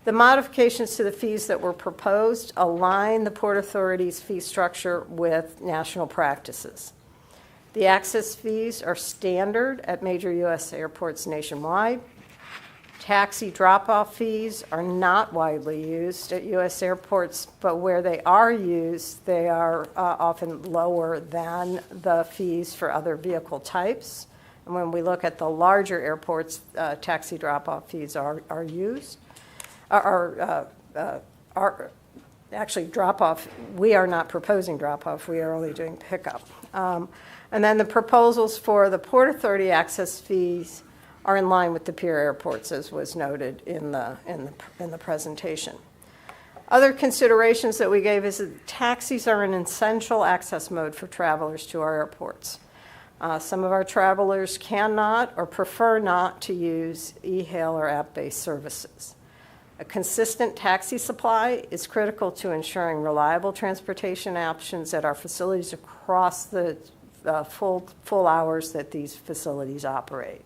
the modifications to the fees that were proposed align the Port Authority's fee structure with national practices. The access fees are standard at major U.S. airports nationwide. Taxi drop-off fees are not widely used at U.S. airports, but where they are used, they are often lower than the fees for other vehicle types. And when we look at the larger airports, taxi drop-off fees are used. Actually, drop-off, we are not proposing drop-off, we are only doing pickup. And then the proposals for the Port Authority access fees are in line with the peer airports, as was noted in the presentation. Other considerations that we gave is that taxis are an essential access mode for travelers to our airports. Some of our travelers cannot or prefer not to use e-hail or app-based services. A consistent taxi supply is critical to ensuring reliable transportation options at our facilities across the full hours that these facilities operate.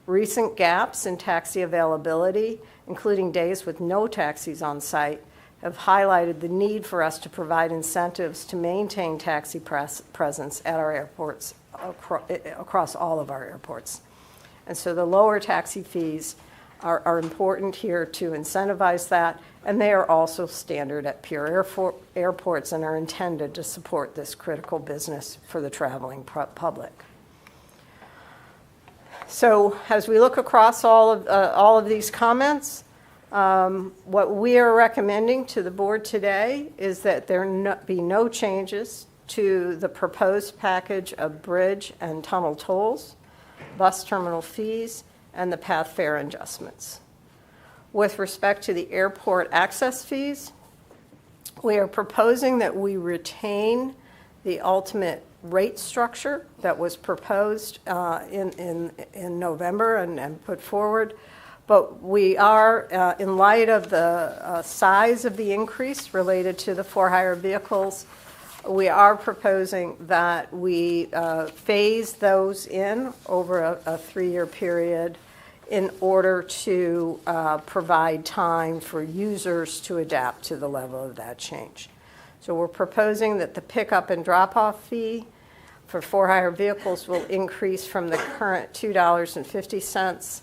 Recent gaps in taxi availability, including days with no taxis on site, have highlighted the need for us to provide incentives to maintain taxi presence at our airports across all of our airports. And so the lower taxi fees are important here to incentivize that, and they are also standard at peer airports and are intended to support this critical business for the traveling public. So as we look across all of these comments, what we are recommending to the board today is that there be no changes to the proposed package of bridge and tunnel tolls, bus terminal fees, and the path fare adjustments. With respect to the airport access fees, we are proposing that we retain the ultimate rate structure that was proposed in November and put forward. But we are, in light of the size of the increase related to the for-hire vehicles, we are proposing that we phase those in over a 3-year period in order to provide time for users to adapt to the level of that change. So we're proposing that the pickup and drop-off fee for for-hire vehicles will increase from the current $2.50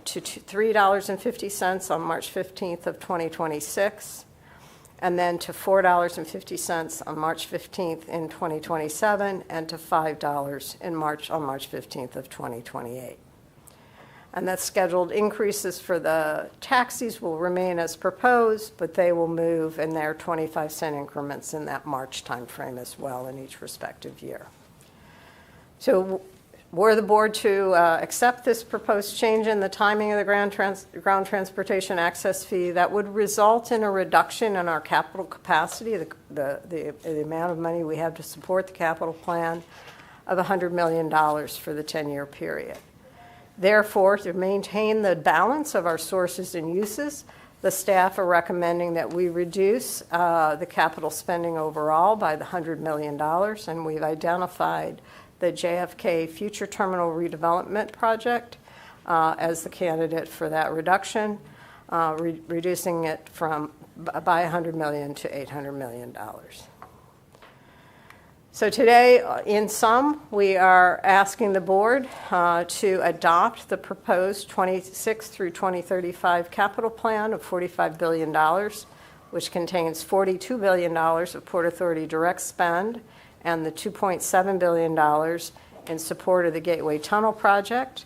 to $3.50 on March 15th of 2026, and then to $4.50 on March 15th in 2027, and to $5 on March 15th of 2028. And that scheduled increases for the taxis will remain as proposed, but they will move in their 25-cent increments in that March timeframe as well in each respective year. So were the board to accept this proposed change in the timing of the ground transportation access fee, that would result in a reduction in our capital capacity, the amount of money we have to support the capital plan, of $100 million for the 10-year period. Therefore, to maintain the balance of our sources and uses, the staff are recommending that we reduce the capital spending overall by the $100 million, and we've identified the JFK Future Terminal Redevelopment Project as the candidate for that reduction, reducing it by $100 million to $800 million. So today, in sum, we are asking the board to adopt the proposed 26 through 2035 capital plan of $45 billion, which contains $42 billion of Port Authority direct spend and the $2.7 billion in support of the Gateway Tunnel project,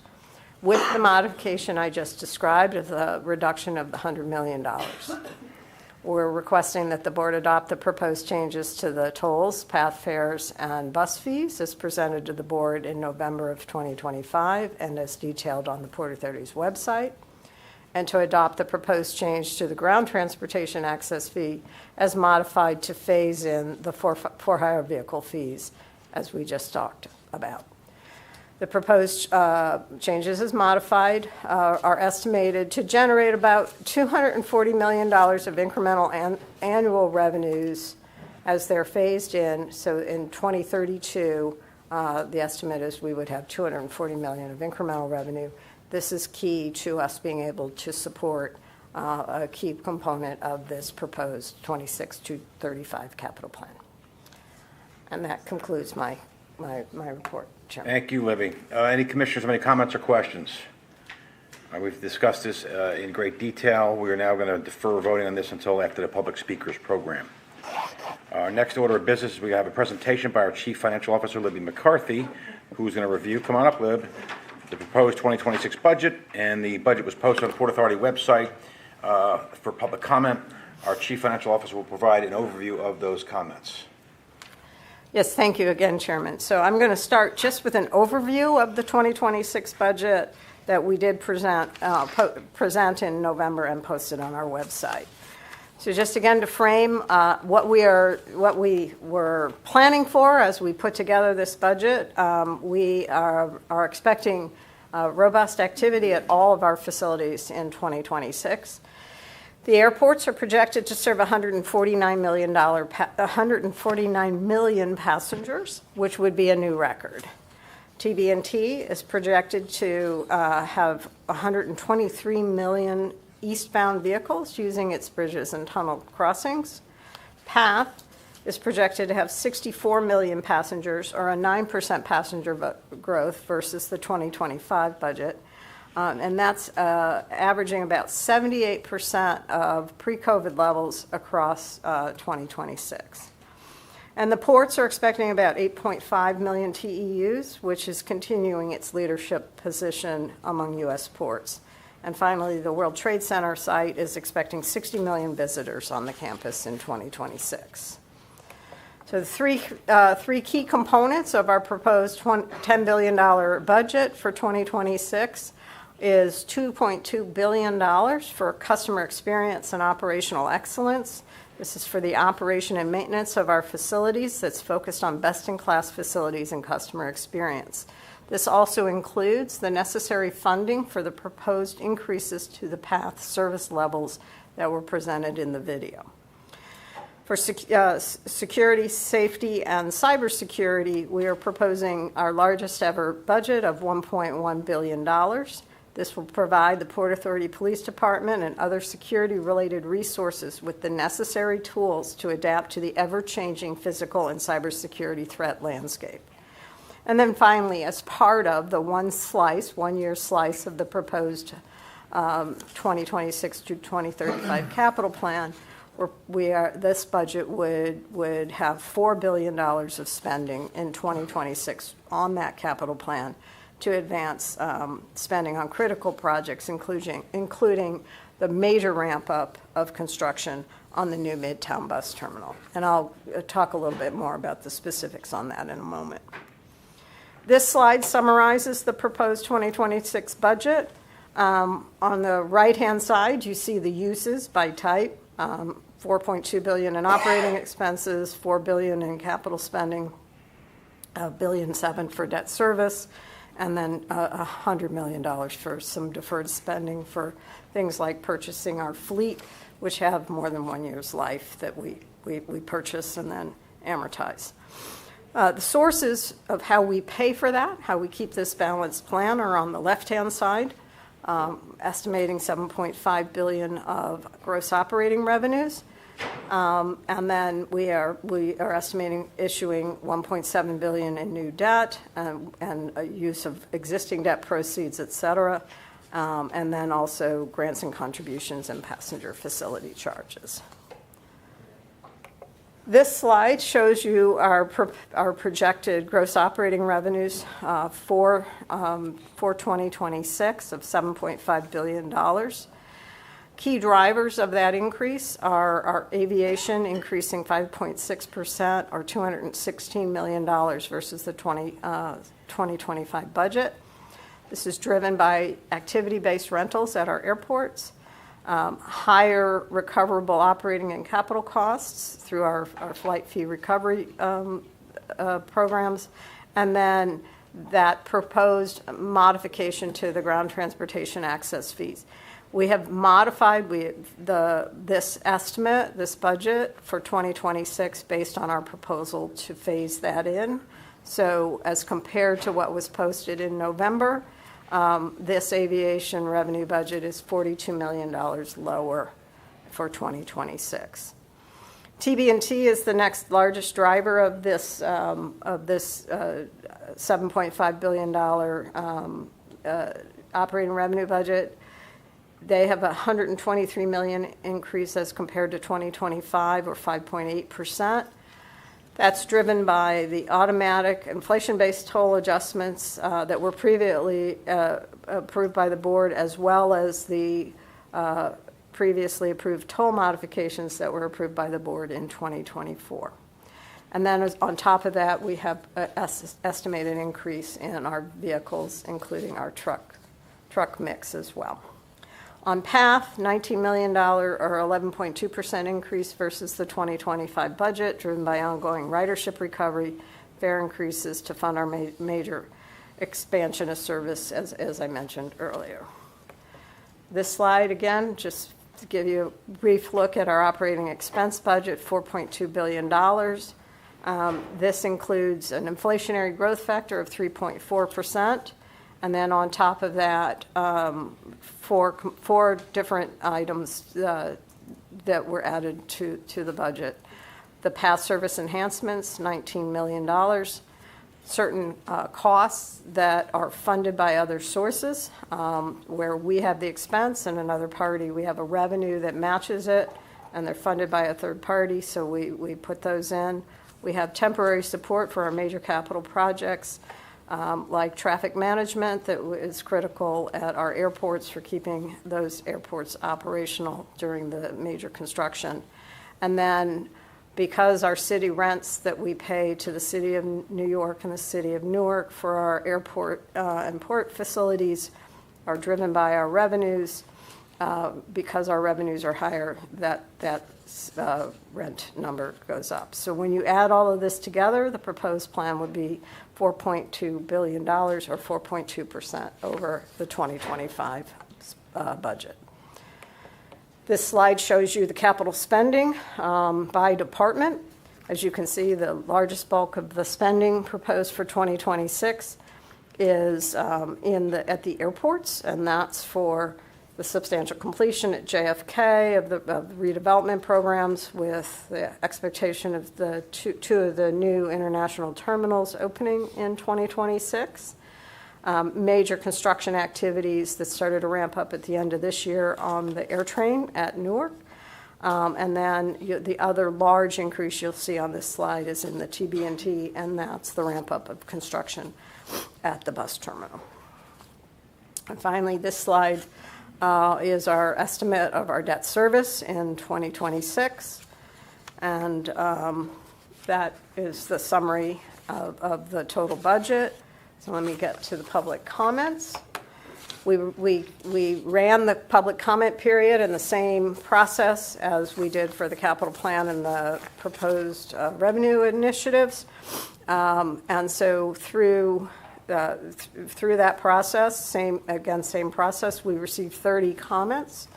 with the modification I just described of the reduction of the $100 million. We're requesting that the board adopt the proposed changes to the tolls, path fares, and bus fees as presented to the board in November of 2025 and as detailed on the Port Authority's website, and to adopt the proposed change to the ground transportation access fee as modified to phase in the for-hire vehicle fees as we just talked about. The proposed changes as modified are estimated to generate about $240 million of incremental annual revenues as they're phased in. So in 2032, the estimate is we would have $240 million of incremental revenue. This is key to us being able to support a key component of this proposed 26 to 35 capital plan. And that concludes my report, Chairman. Thank you, Libby. Any commissioners have any comments or questions? We've discussed this in great detail. We are now going to defer voting on this until after the public speakers program. Our next order of business is we have a presentation by our Chief Financial Officer, Libby McCarthy, who's going to review, come on up, Lib, the proposed 2026 budget, and the budget was posted on the Port Authority website for public comment. Our Chief Financial Officer will provide an overview of those comments. Yes, thank you again, Chairman. So I'm going to start just with an overview of the 2026 budget that we did present in November and posted on our website. So just again to frame what we were planning for as we put together this budget, we are expecting robust activity at all of our facilities in 2026. The airports are projected to serve 149 million passengers, which would be a new record. TB&T is projected to have 123 million eastbound vehicles using its bridges and tunnel crossings. PATH is projected to have 64 million passengers, or a 9% passenger growth versus the 2025 budget. And that's averaging about 78% of pre-COVID levels across 2026. And the ports are expecting about 8.5 million TEUs, which is continuing its leadership position among U.S. ports. And finally, the World Trade Center site is expecting 60 million visitors on the campus in 2026. So the three key components of our proposed $10 billion budget for 2026 is $2.2 billion for customer experience and operational excellence. This is for the operation and maintenance of our facilities that's focused on best-in-class facilities and customer experience. This also includes the necessary funding for the proposed increases to the PATH service levels that were presented in the video. For security, safety, and cybersecurity, we are proposing our largest ever budget of $1.1 billion. This will provide the Port Authority Police Department and other security-related resources with the necessary tools to adapt to the ever-changing physical and cybersecurity threat landscape. And then finally, as part of the one-year slice of the proposed 2026 to 2035 capital plan, this budget would have $4 billion of spending in 2026 on that capital plan to advance spending on critical projects, including the major ramp-up of construction on the new Midtown Bus Terminal. And I'll talk a little bit more about the specifics on that in a moment. This slide summarizes the proposed 2026 budget. On the right-hand side, you see the uses by type, $4.2 billion in operating expenses, $4 billion in capital spending, $1.7 billion for debt service, and then $100 million for some deferred spending for things like purchasing our fleet, which have more than 1 year's life that we purchase and then amortize. The sources of how we pay for that, how we keep this balanced plan, are on the left-hand side, estimating $7.5 billion of gross operating revenues. And then we are estimating issuing $1.7 billion in new debt and use of existing debt proceeds, et cetera, and then also grants and contributions and passenger facility charges. This slide shows you our projected gross operating revenues for 2026 of $7.5 billion. Key drivers of that increase are our aviation increasing 5.6%, or $216 million versus the 2025 budget. This is driven by activity-based rentals at our airports, higher recoverable operating and capital costs through our flight fee recovery programs, and then that proposed modification to the ground transportation access fees. We have modified this estimate, this budget for 2026 based on our proposal to phase that in. So as compared to what was posted in November, this aviation revenue budget is $42 million lower for 2026. TB&T is the next largest driver of this $7.5 billion operating revenue budget. They have a $123 million increase as compared to 2025, or 5.8%. That's driven by the automatic inflation-based toll adjustments that were previously approved by the board, as well as the previously approved toll modifications that were approved by the board in 2024. And then on top of that, we have an estimated increase in our vehicles, including our truck mix as well. On PATH, $19 million, or 11.2% increase versus the 2025 budget, driven by ongoing ridership recovery, fare increases to fund our major expansion of service, as I mentioned earlier. This slide, again, just to give you a brief look at our operating expense budget, $4.2 billion. This includes an inflationary growth factor of 3.4%. And then on top of that, four different items that were added to the budget. The PATH service enhancements, $19 million. Certain costs that are funded by other sources, where we have the expense and another party, we have a revenue that matches it, and they're funded by a third party, so we put those in. We have temporary support for our major capital projects, like traffic management that is critical at our airports for keeping those airports operational during the major construction. And then because our city rents that we pay to the City of New York and the City of Newark for our airport and port facilities are driven by our revenues, because our revenues are higher, that rent number goes up. So when you add all of this together, the proposed plan would be $4.2 billion, or 4.2% over the 2025 budget. This slide shows you the capital spending by department. As you can see, the largest bulk of the spending proposed for 2026 is at the airports, and that's for the substantial completion at JFK of the redevelopment programs, with the expectation of the two of the new international terminals opening in 2026. Major construction activities that started to ramp up at the end of this year on the AirTrain at Newark. And then the other large increase you'll see on this slide is in the TB&T, and that's the ramp up of construction at the bus terminal. And finally, this slide is our estimate of our debt service in 2026. And that is the summary of the total budget. So let me get to the public comments. We ran the public comment period in the same process as we did for the capital plan and the proposed revenue initiatives. And so through that process, same process, we received 30 comments.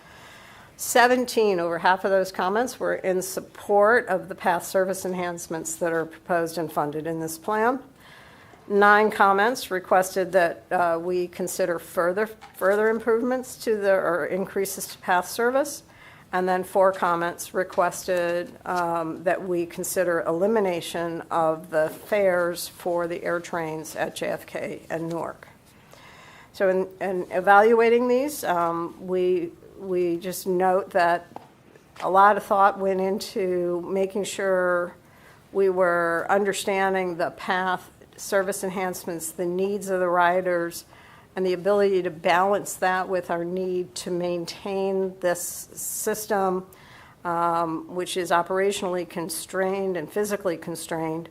17, over half of those comments, were in support of the PATH service enhancements that are proposed and funded in this plan. 9 comments requested that we consider further improvements or increases to PATH service. And then 4 comments requested that we consider elimination of the fares for the air trains at JFK and Newark. So in evaluating these, we just note that a lot of thought went into making sure we were understanding the PATH service enhancements, the needs of the riders, and the ability to balance that with our need to maintain this system, which is operationally constrained and physically constrained,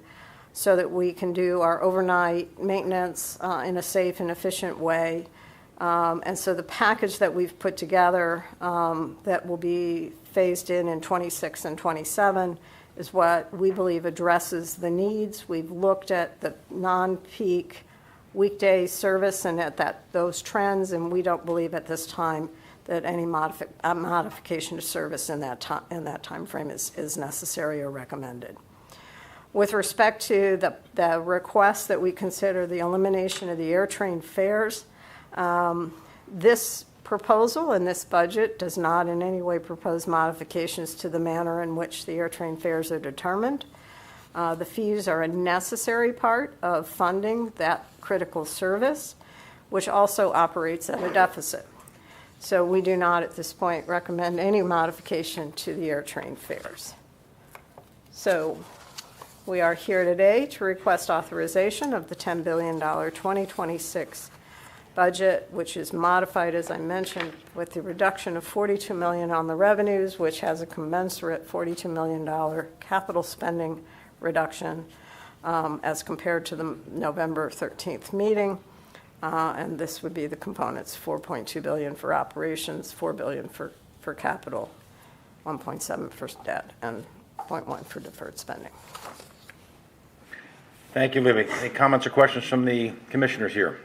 so that we can do our overnight maintenance in a safe and efficient way. And so the package that we've put together that will be phased in 26 and 27 is what we believe addresses the needs. We've looked at the non-peak weekday service and at those trends, and we don't believe at this time that any modification to service in that time frame is necessary or recommended. With respect to the request that we consider the elimination of the AirTrain fares, this proposal and this budget does not in any way propose modifications to the manner in which the AirTrain fares are determined. The fees are a necessary part of funding that critical service. which also operates at a deficit. So we do not, at this point, recommend any modification to the AirTrain fares. So we are here today to request authorization of the $10 billion 2026 budget, which is modified, as I mentioned, with the reduction of $42 million on the revenues, which has a commensurate $42 million capital spending reduction as compared to the November 13th meeting. And this would be the components: $4.2 billion for operations, $4 billion for capital, $1.7 for debt, and $0.1 for deferred spending. Thank you, Libby. Any comments or questions from the commissioners here?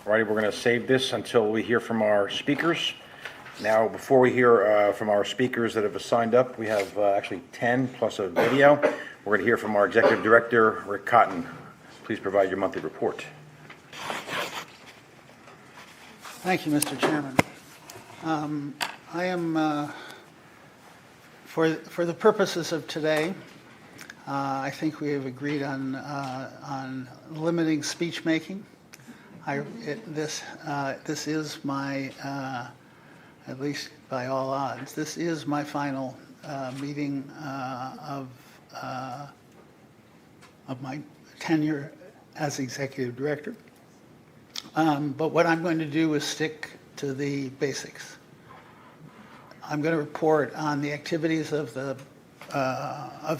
All right, we're going to save this until we hear from our speakers. Now, before we hear from our speakers that have signed up, we have actually 10 plus a video. We're going to hear from our Executive Director, Rick Cotton. Please provide your monthly report. Thank you, Mr. Chairman. I am, for the purposes of today, I think we have agreed on limiting speech making. This is my, at least by all odds, this is my final meeting of my tenure as Executive Director. But what I'm going to do is stick to the basics. I'm going to report on the activities of the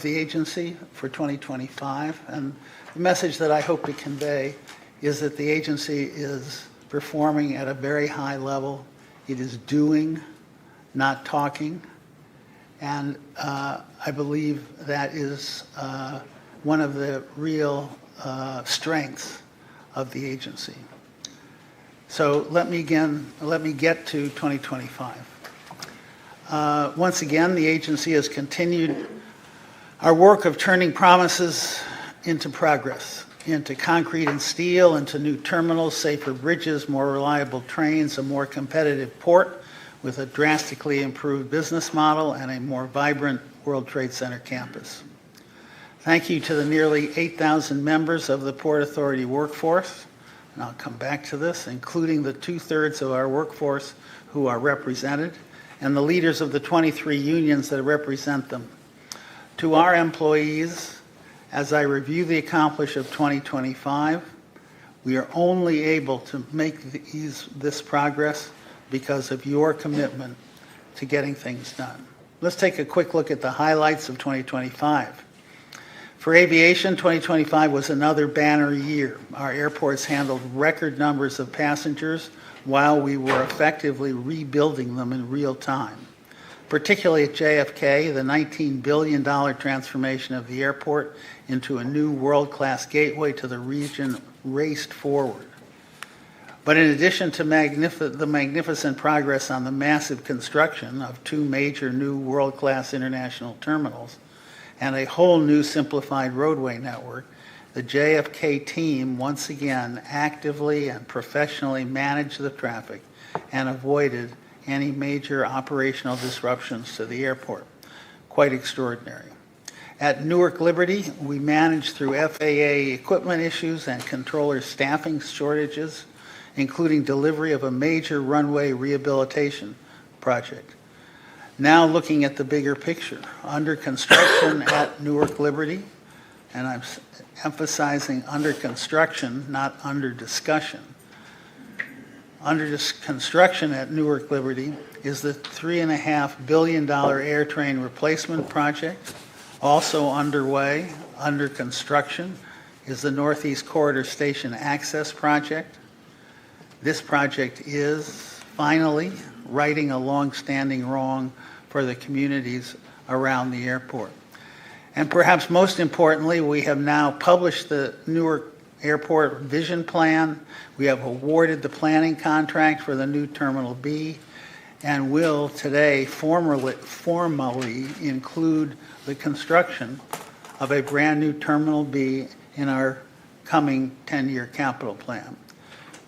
agency for 2025, and the message that I hope to convey is that the agency is performing at a very high level. It is doing, not talking, and I believe that is one of the real strengths of the agency. So let me get to 2025. Once again, the agency has continued our work of turning promises into progress, into concrete and steel, into new terminals, safer bridges, more reliable trains, a more competitive port with a drastically improved business model, and a more vibrant World Trade Center campus. Thank you to the nearly 8,000 members of the Port Authority workforce, and I'll come back to this, including the 2/3 of our workforce who are represented, and the leaders of the 23 unions that represent them. To our employees, as I review the accomplishments of 2025, we are only able to make this progress because of your commitment to getting things done. Let's take a quick look at the highlights of 2025. For aviation, 2025 was another banner year. Our airports handled record numbers of passengers while we were effectively rebuilding them in real time. Particularly at JFK, the $19 billion transformation of the airport into a new world-class gateway to the region raced forward. But in addition to the magnificent progress on the massive construction of 2 major new world-class international terminals, and a whole new simplified roadway network, the JFK team once again actively and professionally managed the traffic and avoided any major operational disruptions to the airport. Quite extraordinary. At Newark Liberty, we managed through FAA equipment issues and controller staffing shortages, including delivery of a major runway rehabilitation project. Now looking at the bigger picture, under construction at Newark Liberty, and I'm emphasizing under construction, not under discussion. Under construction at Newark Liberty is the $3.5 billion AirTrain replacement project. Also underway, under construction, is the Northeast Corridor Station Access Project. This project is finally righting a long-standing wrong for the communities around the airport. And perhaps most importantly, we have now published the Newark Airport Vision Plan. We have awarded the planning contract for the new Terminal B, and will today formally include the construction of a brand new Terminal B in our coming 10-year capital plan.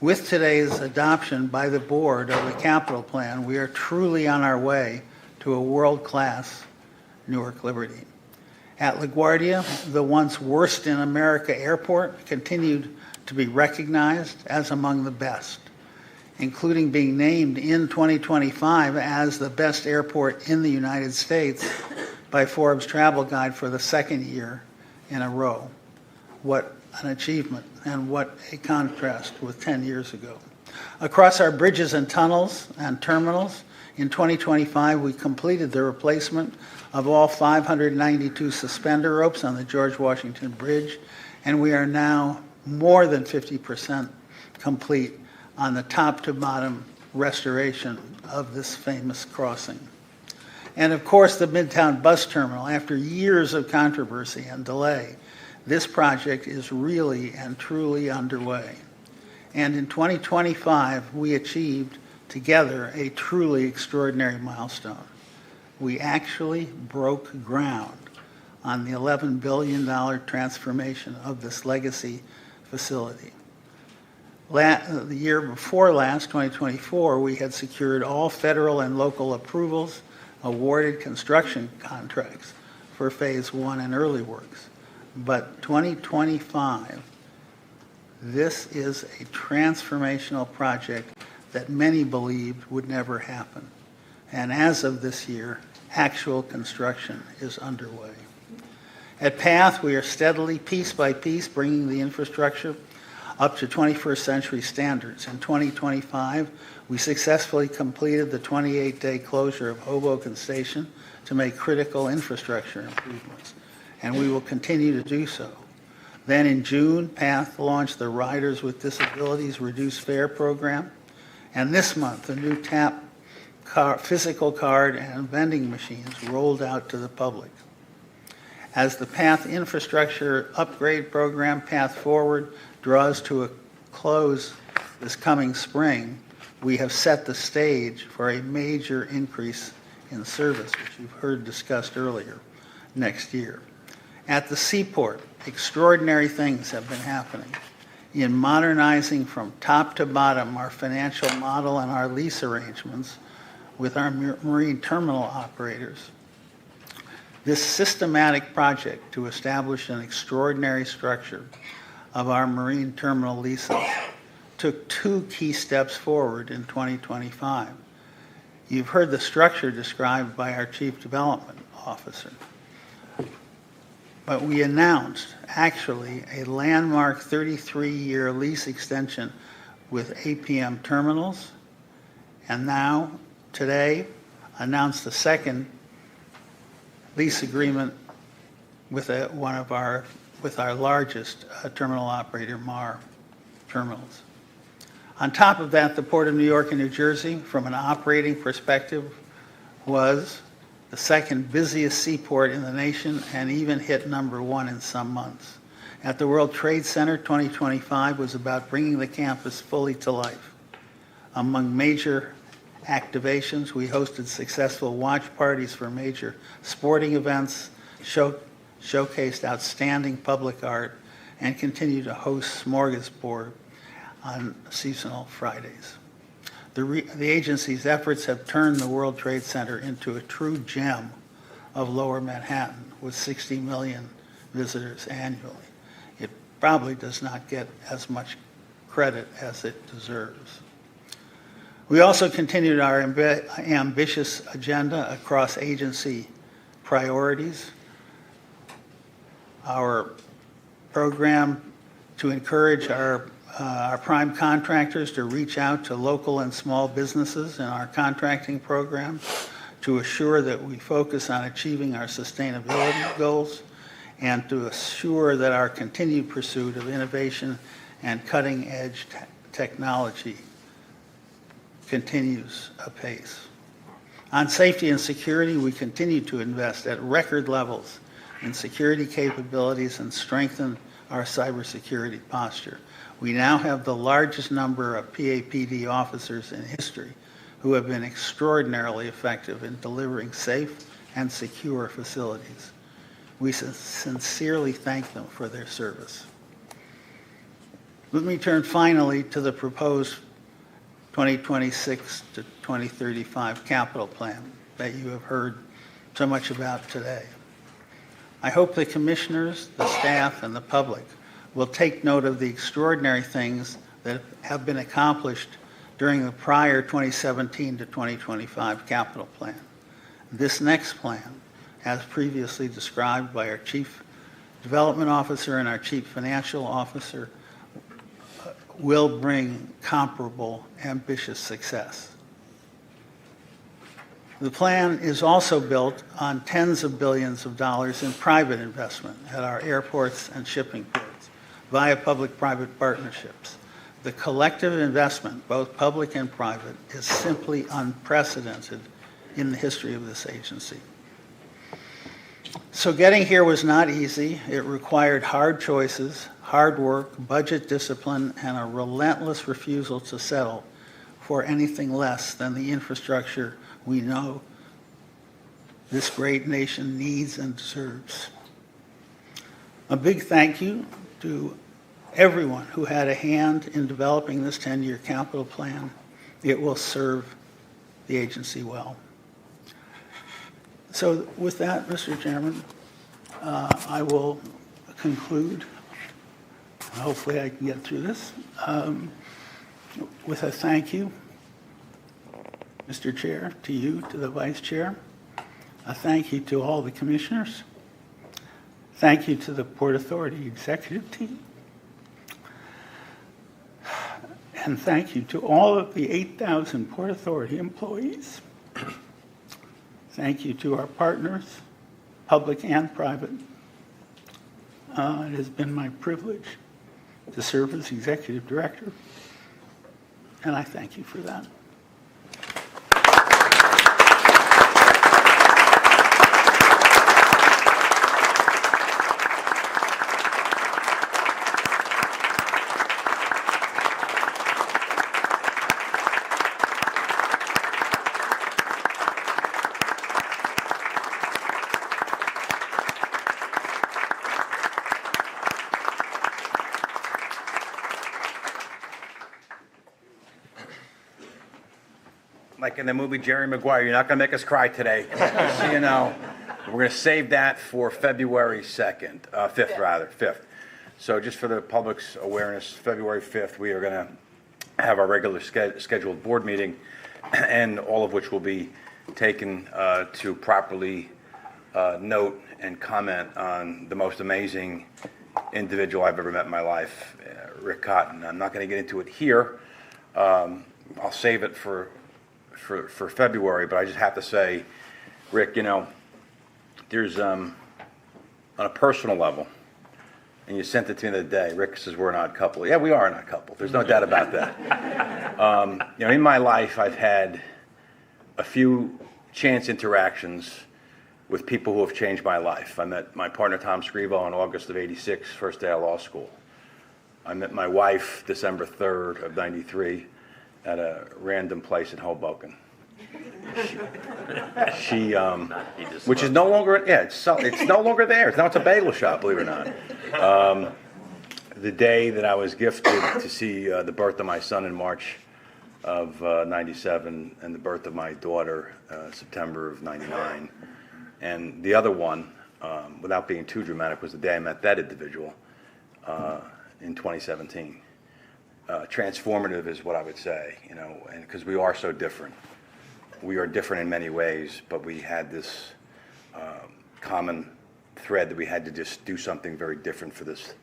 With today's adoption by the board of the capital plan, we are truly on our way to a world-class Newark Liberty. At LaGuardia, the once worst in America airport continued to be recognized as among the best, including being named in 2025 as the best airport in the United States by Forbes Travel Guide for the second year in a row. What an achievement, and what a contrast with 10 years ago. Across our bridges and tunnels and terminals, in 2025, we completed the replacement of all 592 suspender ropes on the George Washington Bridge, and we are now more than 50% complete on the top-to-bottom restoration of this famous crossing. And of course, the Midtown Bus Terminal, after years of controversy and delay, this project is really and truly underway. And in 2025, we achieved together a truly extraordinary milestone. We actually broke ground on the $11 billion transformation of this legacy facility. The year before last, 2024, we had secured all federal and local approvals, awarded construction contracts for Phase 1 and early works. But 2025, this is a transformational project that many believed would never happen. And as of this year, actual construction is underway. At PATH, we are steadily, piece by piece, bringing the infrastructure up to 21st century standards. In 2025, we successfully completed the 28-day closure of Hoboken Station to make critical infrastructure improvements, and we will continue to do so. Then in June, PATH launched the Riders with Disabilities Reduced Fare program, and this month, the new TAP physical card and vending machines rolled out to the public. As the PATH infrastructure upgrade program, PATH Forward, draws to a close this coming spring, we have set the stage for a major increase in service, which you've heard discussed earlier, next year. At the seaport, extraordinary things have been happening in modernizing from top to bottom our financial model and our lease arrangements with our marine terminal operators. This systematic project to establish an extraordinary structure of our marine terminal leases took two key steps forward in 2025. You've heard the structure described by our Chief Development Officer. But we announced, actually, a landmark 33-year lease extension with APM Terminals, and now, today, announced the second lease agreement with our largest terminal operator, MAR Terminals. On top of that, the Port of New York and New Jersey, from an operating perspective, was the second busiest seaport in the nation and even hit number one in some months. At the World Trade Center, 2025 was about bringing the campus fully to life. Among major activations, we hosted successful watch parties for major sporting events, showcased outstanding public art, and continue to host smorgasbord on seasonal Fridays. The agency's efforts have turned the World Trade Center into a true gem of Lower Manhattan with 60 million visitors annually. It probably does not get as much credit as it deserves. We also continued our ambitious agenda across agency priorities. Our program to encourage our prime contractors to reach out to local and small businesses in our contracting program to assure that we focus on achieving our sustainability goals and to assure that our continued pursuit of innovation and cutting-edge technology continues apace. On safety and security, we continue to invest at record levels in security capabilities and strengthen our cybersecurity posture. We now have the largest number of PAPD officers in history who have been extraordinarily effective in delivering safe and secure facilities. We sincerely thank them for their service. Let me turn finally to the proposed 2026 to 2035 capital plan that you have heard so much about today. I hope the commissioners, the staff, and the public will take note of the extraordinary things that have been accomplished during the prior 2017 to 2025 capital plan. This next plan, as previously described by our Chief Development Officer and our Chief Financial Officer, will bring comparable ambitious success. The plan is also built on tens of billions of dollars in private investment at our airports and shipping ports via public-private partnerships. The collective investment, both public and private, is simply unprecedented in the history of this agency. So getting here was not easy. It required hard choices, hard work, budget discipline, and a relentless refusal to settle for anything less than the infrastructure we know this great nation needs and deserves. A big thank you to everyone who had a hand in developing this 10-year capital plan. It will serve the agency well. So with that, Mr. Chairman, I will conclude. Hopefully I can get through this with a thank you, Mr. Chair, to you, to the Vice Chair. A thank you to all the commissioners. Thank you to the Port Authority executive team. And thank you to all of the 8,000 Port Authority employees. Thank you to our partners, public and private. It has been my privilege to serve as Executive Director, and I thank you for that. Like in the movie Jerry Maguire, you're not going to make us cry today. Just so you know, we're going to save that for February 2nd, 5th rather, 5th. So just for the public's awareness, February 5th, we are going to have our regular scheduled board meeting, and all of which will be taken to properly note and comment on the most amazing individual I've ever met in my life, Rick Cotton. I'm not going to get into it here. I'll save it for February, but I just have to say, Rick, you know, there's on a personal level, and you sent it to me the other day. Rick says we're an odd couple. Yeah, we are an odd couple. There's no doubt about that. You know, in my life, I've had a few chance interactions with people who have changed my life. I met my partner Tom Scrivo in August of '86, first day of law school. I met my wife December 3rd of '93. At a random place in Hoboken. She which is no longer, yeah, it's no longer there. Now it's a bagel shop, believe it or not. The day that I was gifted to see the birth of my son in March of '97 and the birth of my daughter September of '99. And the other one, without being too dramatic, was the day I met that individual in 2017. Transformative is what I would say, you know, and because we are so different. We are different in many ways, but we had this common thread that we had to just do something very different for this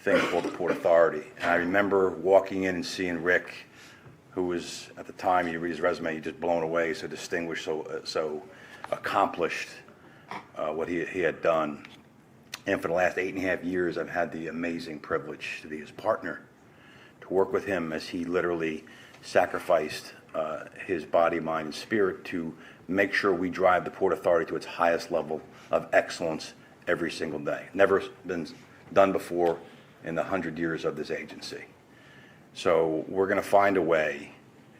thing called the Port Authority. And I remember walking in and seeing Rick, who was, at the time, you read his resume, you're just blown away, so distinguished, so accomplished, what he had done. And for the last 8.5 years, I've had the amazing privilege to be his partner, to work with him as he literally sacrificed his body, mind, and spirit to make sure we drive the Port Authority to its highest level of excellence every single day. Never been done before in the 100 years of this agency. So we're going to find a way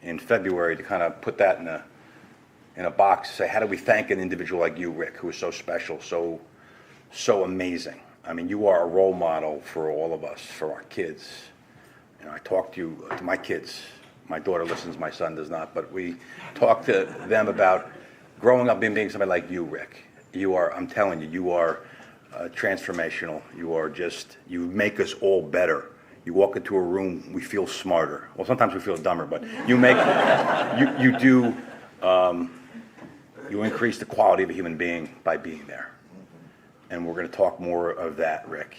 in February to kind of put that in a box, say, how do we thank an individual like you, Rick, who is so special, so amazing? I mean, you are a role model for all of us, for our kids. You know, I talk to my kids. My daughter listens, my son does not, but we talk to them about growing up and being somebody like you, Rick. You are, I'm telling you, you are transformational. You are just, you make us all better. You walk into a room, we feel smarter. Well, sometimes we feel dumber, but you make, you do, you increase the quality of a human being by being there. And we're going to talk more of that, Rick.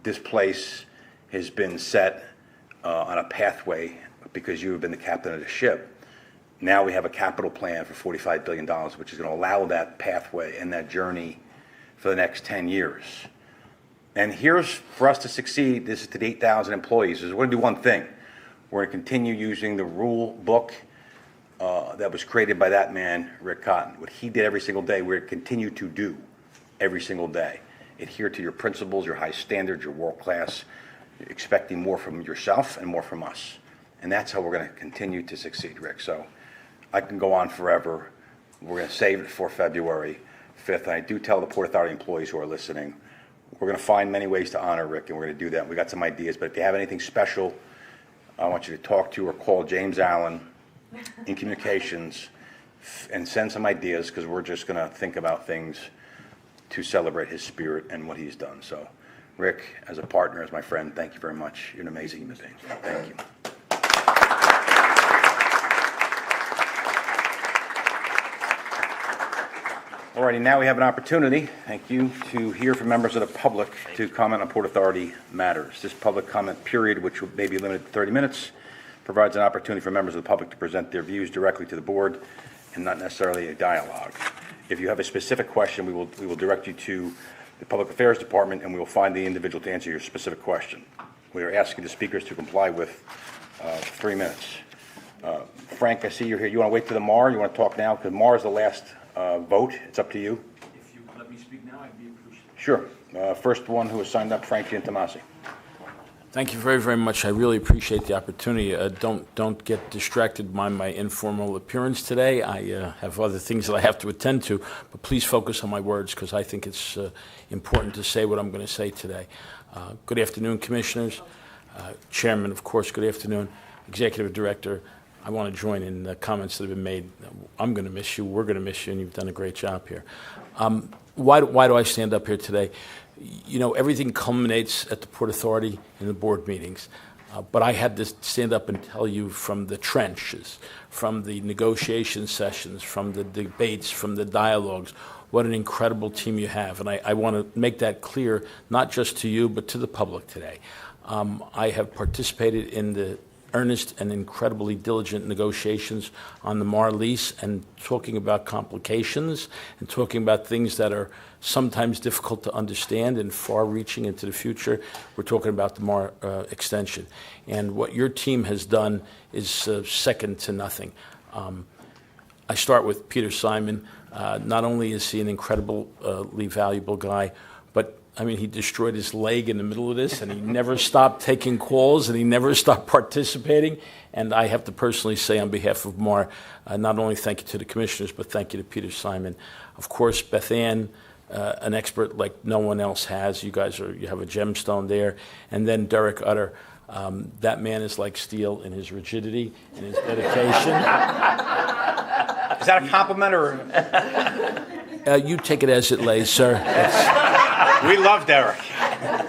This place has been set on a pathway because you have been the captain of the ship. Now we have a capital plan for $45 billion, which is going to allow that pathway and that journey for the next 10 years. And here's, for us to succeed, this is to the 8,000 employees, is we're going to do one thing. We're going to continue using the rule book that was created by that man, Rick Cotton. What he did every single day, we're going to continue to do every single day. Adhere to your principles, your high standards, your world class, expecting more from yourself and more from us. And that's how we're going to continue to succeed, Rick. So I can go on forever. We're going to save it for February 5th. And I do tell the Port Authority employees who are listening, we're going to find many ways to honor Rick, and we're going to do that. We got some ideas, but if you have anything special, I want you to talk to or call James Allen in communications and send some ideas, because we're just going to think about things to celebrate his spirit and what he's done. So, Rick, as a partner, as my friend, thank you very much. You're an amazing human being. Thank you. Alrighty, now we have an opportunity, thank you, to hear from members of the public to comment on Port Authority matters. This public comment period, which may be limited to 30 minutes, provides an opportunity for members of the public to present their views directly to the board and not necessarily a dialogue. If you have a specific question, we will direct you to the Public Affairs Department, and we will find the individual to answer your specific question. We are asking the speakers to comply with 3 minutes. Frank, I see you're here. You want to wait to the MAR? You want to talk now? Because MAR is the last vote. It's up to you. If you let me speak now, I'd be appreciative. Sure. First one who has signed up, Frank Giantomasi. Thank you very, very much. I really appreciate the opportunity. Don't get distracted by my informal appearance today. I have other things that I have to attend to, but please focus on my words, because I think it's important to say what I'm going to say today. Good afternoon, Commissioners. Chairman, of course, good afternoon. Executive Director, I want to join in the comments that have been made. I'm going to miss you, we're going to miss you, and you've done a great job here. Why do I stand up here today? You know, everything culminates at the Port Authority in the board meetings. But I had to stand up and tell you from the trenches, from the negotiation sessions, from the debates, from the dialogues, what an incredible team you have. And I want to make that clear, not just to you, but to the public today. I have participated in the earnest and incredibly diligent negotiations on the MAR lease, and talking about complications and talking about things that are sometimes difficult to understand and far-reaching into the future. We're talking about the MAR extension. And what your team has done is second to nothing. I start with Peter Simon. Not only is he an incredibly valuable guy, but I mean, he destroyed his leg in the middle of this, and he never stopped taking calls, and he never stopped participating. And I have to personally say, on behalf of MAR, not only thank you to the commissioners, but thank you to Peter Simon. Of course, Beth Ann, an expert like no one else has. You have a gemstone there. And then Derek Utter. That man is like steel in his rigidity and his dedication. Is that a compliment or? You take it as it lays, sir. We love Derek.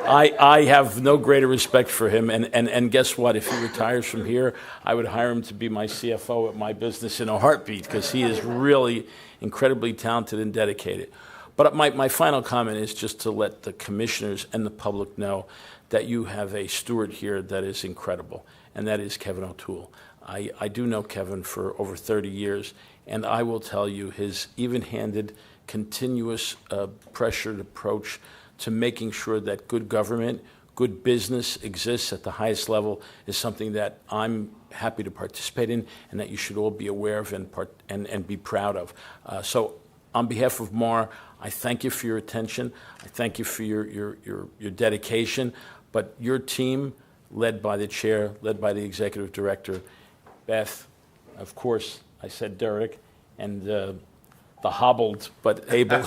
I have no greater respect for him, and guess what? If he retires from here, I would hire him to be my CFO at my business in a heartbeat, because he is really incredibly talented and dedicated. But my final comment is just to let the commissioners and the public know that you have a steward here that is incredible, and that is Kevin O'Toole. I do know Kevin for over 30 years, and I will tell you his even-handed, continuous pressured approach to making sure that good government, good business exists at the highest level is something that I'm happy to participate in, and that you should all be aware of and be proud of. So on behalf of MAR, I thank you for your attention. I thank you for your dedication. But your team, led by the chair, led by the executive director, Beth, of course, I said Derek, and the hobbled but able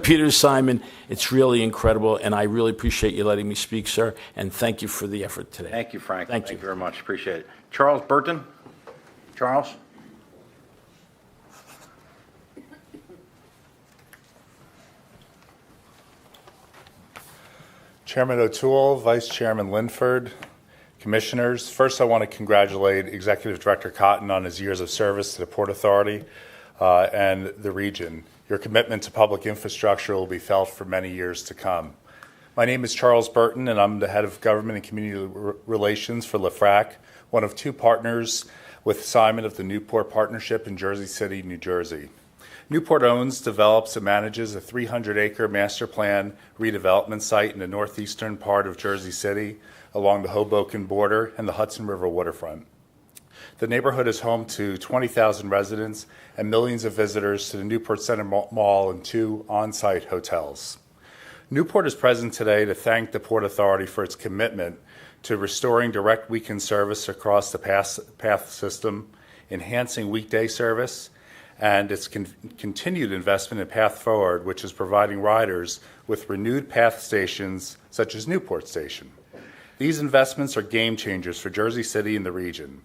Peter Simon. It's really incredible, and I really appreciate you letting me speak, sir, and thank you for the effort today. Thank you, Frank. Thank you Very much. Appreciate it. Charles Burton. Charles? Chairman O'Toole, Vice Chairman Linford, Commissioners. First, I want to congratulate Executive Director Cotton on his years of service to the Port Authority and the region. Your commitment to public infrastructure will be felt for many years to come. My name is Charles Burton, and I'm the Head of Government and Community Relations for LaFrac, one of two partners with Simon of the Newport Partnership in Jersey City, New Jersey. Newport owns, develops, and manages a 300-acre master plan redevelopment site in the northeastern part of Jersey City along the Hoboken border and the Hudson River waterfront. The neighborhood is home to 20,000 residents and millions of visitors to the Newport Center Mall and 2 on-site hotels. Newport is present today to thank the Port Authority for its commitment to restoring direct weekend service across the PATH system, enhancing weekday service, and its continued investment in Path Forward, which is providing riders with renewed PATH stations such as Newport Station. These investments are game changers for Jersey City and the region.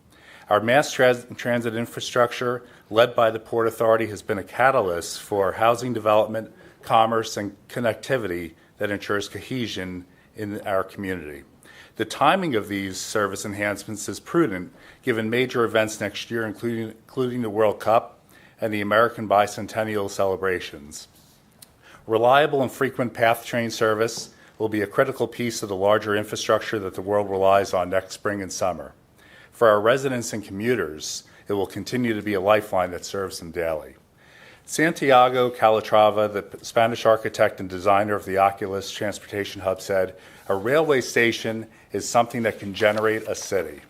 Our mass transit infrastructure, led by the Port Authority, has been a catalyst for housing development, commerce, and connectivity that ensures cohesion in our community. The timing of these service enhancements is prudent, given major events next year, including the World Cup and the American Bicentennial celebrations. Reliable and frequent PATH train service will be a critical piece of the larger infrastructure that the world relies on next spring and summer. For our residents and commuters, it will continue to be a lifeline that serves them daily. Santiago Calatrava, the Spanish architect and designer of the Oculus Transportation Hub, said, "A railway station is something that can generate a city."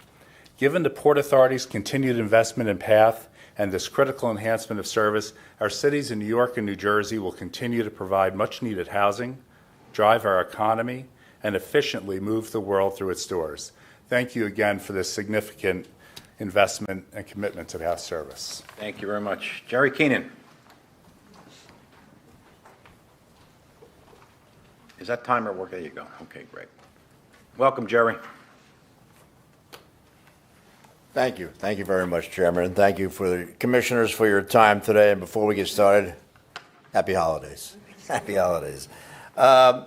Given the Port Authority's continued investment in PATH and this critical enhancement of service, our cities in New York and New Jersey will continue to provide much-needed housing, drive our economy, and efficiently move the world through its doors. Thank you again for this significant investment and commitment to PATH service. Thank you very much. Jerry Keenan. Is that timer work? There you go. Okay, great. Welcome, Jerry. Thank you. Thank you very much, Chairman, and thank you for the commissioners for your time today. And before we get started, happy holidays. Happy holidays. I'm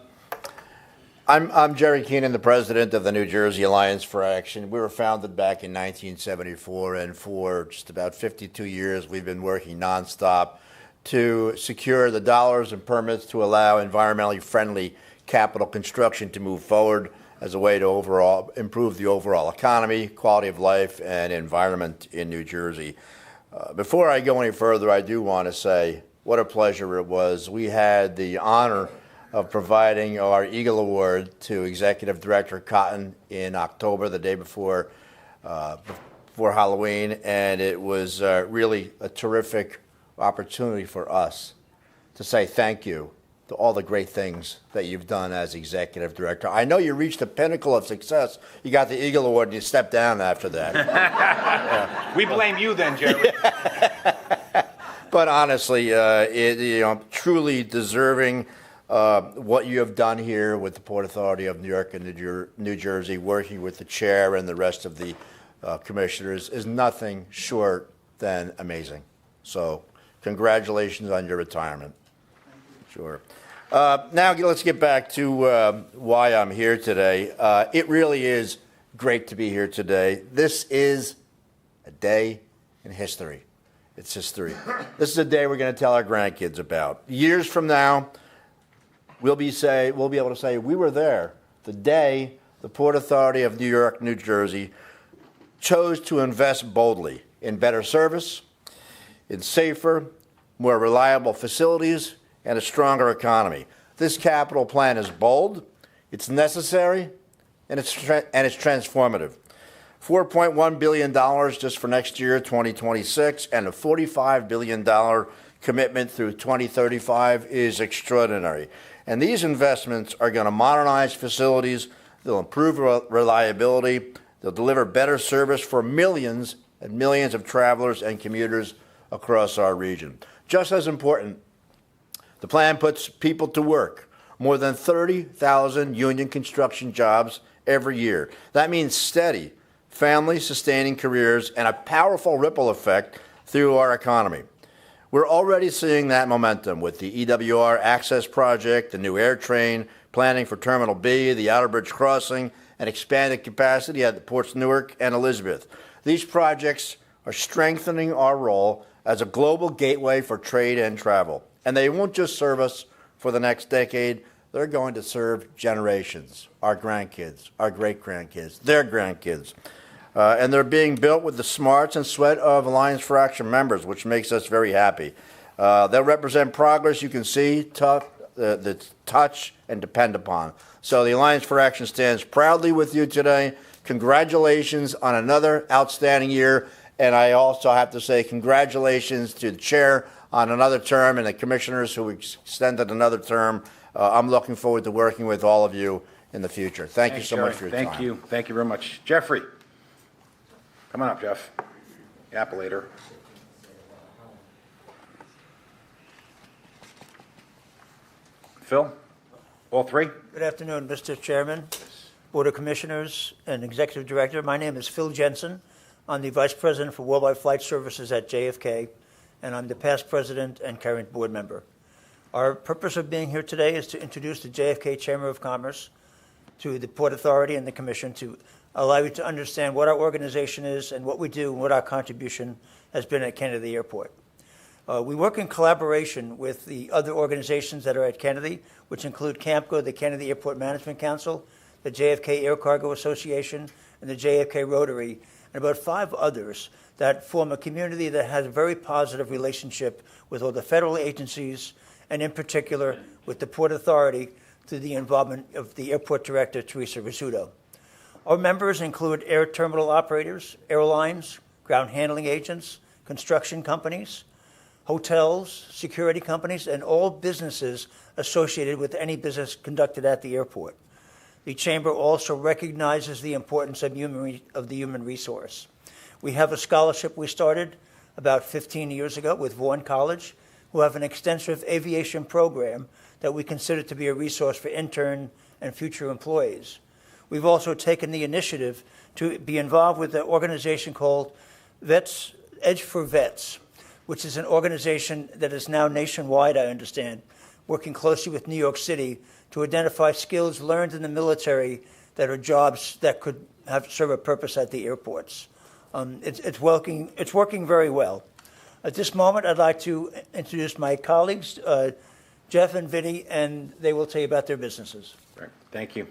Jerry Keenan, the president of the New Jersey Alliance for Action. We were founded back in 1974, and for just about 52 years, we've been working nonstop to secure the dollars and permits to allow environmentally friendly capital construction to move forward as a way to overall improve the overall economy, quality of life, and environment in New Jersey. Before I go any further, I do want to say what a pleasure it was. We had the honor of providing our Eagle Award to Executive Director Cotton in October, the day before Halloween, and it was really a terrific opportunity for us to say thank you to all the great things that you've done as Executive Director. I know you reached the pinnacle of success. You got the Eagle Award and you stepped down after that. We blame you then, Jerry. But honestly, truly deserving what you have done here with the Port Authority of New York and New Jersey, working with the chair and the rest of the commissioners, is nothing short than amazing. So congratulations on your retirement. Sure. Now let's get back to why I'm here today. It really is great to be here today. This is a day in history. It's history. This is a day we're going to tell our grandkids about. Years from now, we'll be able to say we were there the day the Port Authority of New York, New Jersey chose to invest boldly in better service, in safer, more reliable facilities, and a stronger economy. This capital plan is bold, it's necessary, and it's transformative. $4.1 billion just for next year, 2026, and a $45 billion commitment through 2035 is extraordinary. And these investments are going to modernize facilities, they'll improve reliability, they'll deliver better service for millions and millions of travelers and commuters across our region. Just as important, the plan puts people to work, more than 30,000 union construction jobs every year. That means steady, family-sustaining careers and a powerful ripple effect through our economy. We're already seeing that momentum with the EWR Access Project, the new AirTrain planning for Terminal B, the Outer Bridge Crossing, and expanded capacity at the ports Newark and Elizabeth. These projects are strengthening our role as a global gateway for trade and travel. And they won't just serve us for the next decade, they're going to serve generations, our grandkids, our great-grandkids, their grandkids. And they're being built with the smarts and sweat of Alliance for Action members, which makes us very happy. They'll represent progress you can see, touch, and depend upon. So the Alliance for Action stands proudly with you today. Congratulations on another outstanding year. And I also have to say congratulations to the chair on another term and the commissioners who extended another term. I'm looking forward to working with all of you in the future. Thank you so much for your time. Thank you. Thank you very much. Jeffrey. Come on up, Jeff. Appellator. Phil? All three? Good afternoon, Mr. Chairman, Board of Commissioners, and Executive Director. My name is Phil Jensen. I'm the Vice President for Worldwide Flight Services at JFK, and I'm the past President and current board member. Our purpose of being here today is to introduce the JFK Chamber of Commerce to the Port Authority and the Commission to allow you to understand what our organization is and what we do and what our contribution has been at Kennedy Airport. We work in collaboration with the other organizations that are at Kennedy, which include CAMCO, the Kennedy Airport Management Council, the JFK Air Cargo Association, and the JFK Rotary, and about 5 others that form a community that has a very positive relationship with all the federal agencies, and in particular with the Port Authority through the involvement of the Airport Director, Teresa Rizzuto. Our members include air terminal operators, airlines, ground handling agents, construction companies, hotels, security companies, and all businesses associated with any business conducted at the airport. The Chamber also recognizes the importance of the human resource. We have a scholarship we started about 15 years ago with Vaughan College, who have an extensive aviation program that we consider to be a resource for intern and future employees. We've also taken the initiative to be involved with an organization called Edge for Vets, which is an organization that is now nationwide, I understand, working closely with New York City to identify skills learned in the military that are jobs that could serve a purpose at the airports. It's working very well. At this moment, I'd like to introduce my colleagues, Jeff and Vinny, and they will tell you about their businesses. Great. Thank you.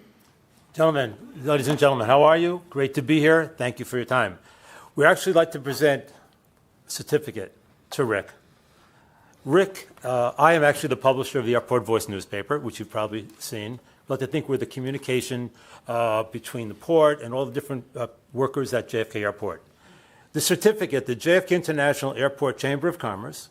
Gentlemen, ladies and gentlemen, how are you? Great to be here. Thank you for your time. We'd actually like to present a certificate to Rick. Rick, I am actually the publisher of the Airport Voice newspaper, which you've probably seen. I'd like to think we're the communication between the port and all the different workers at JFK Airport. The certificate, the JFK International Airport Chamber of Commerce,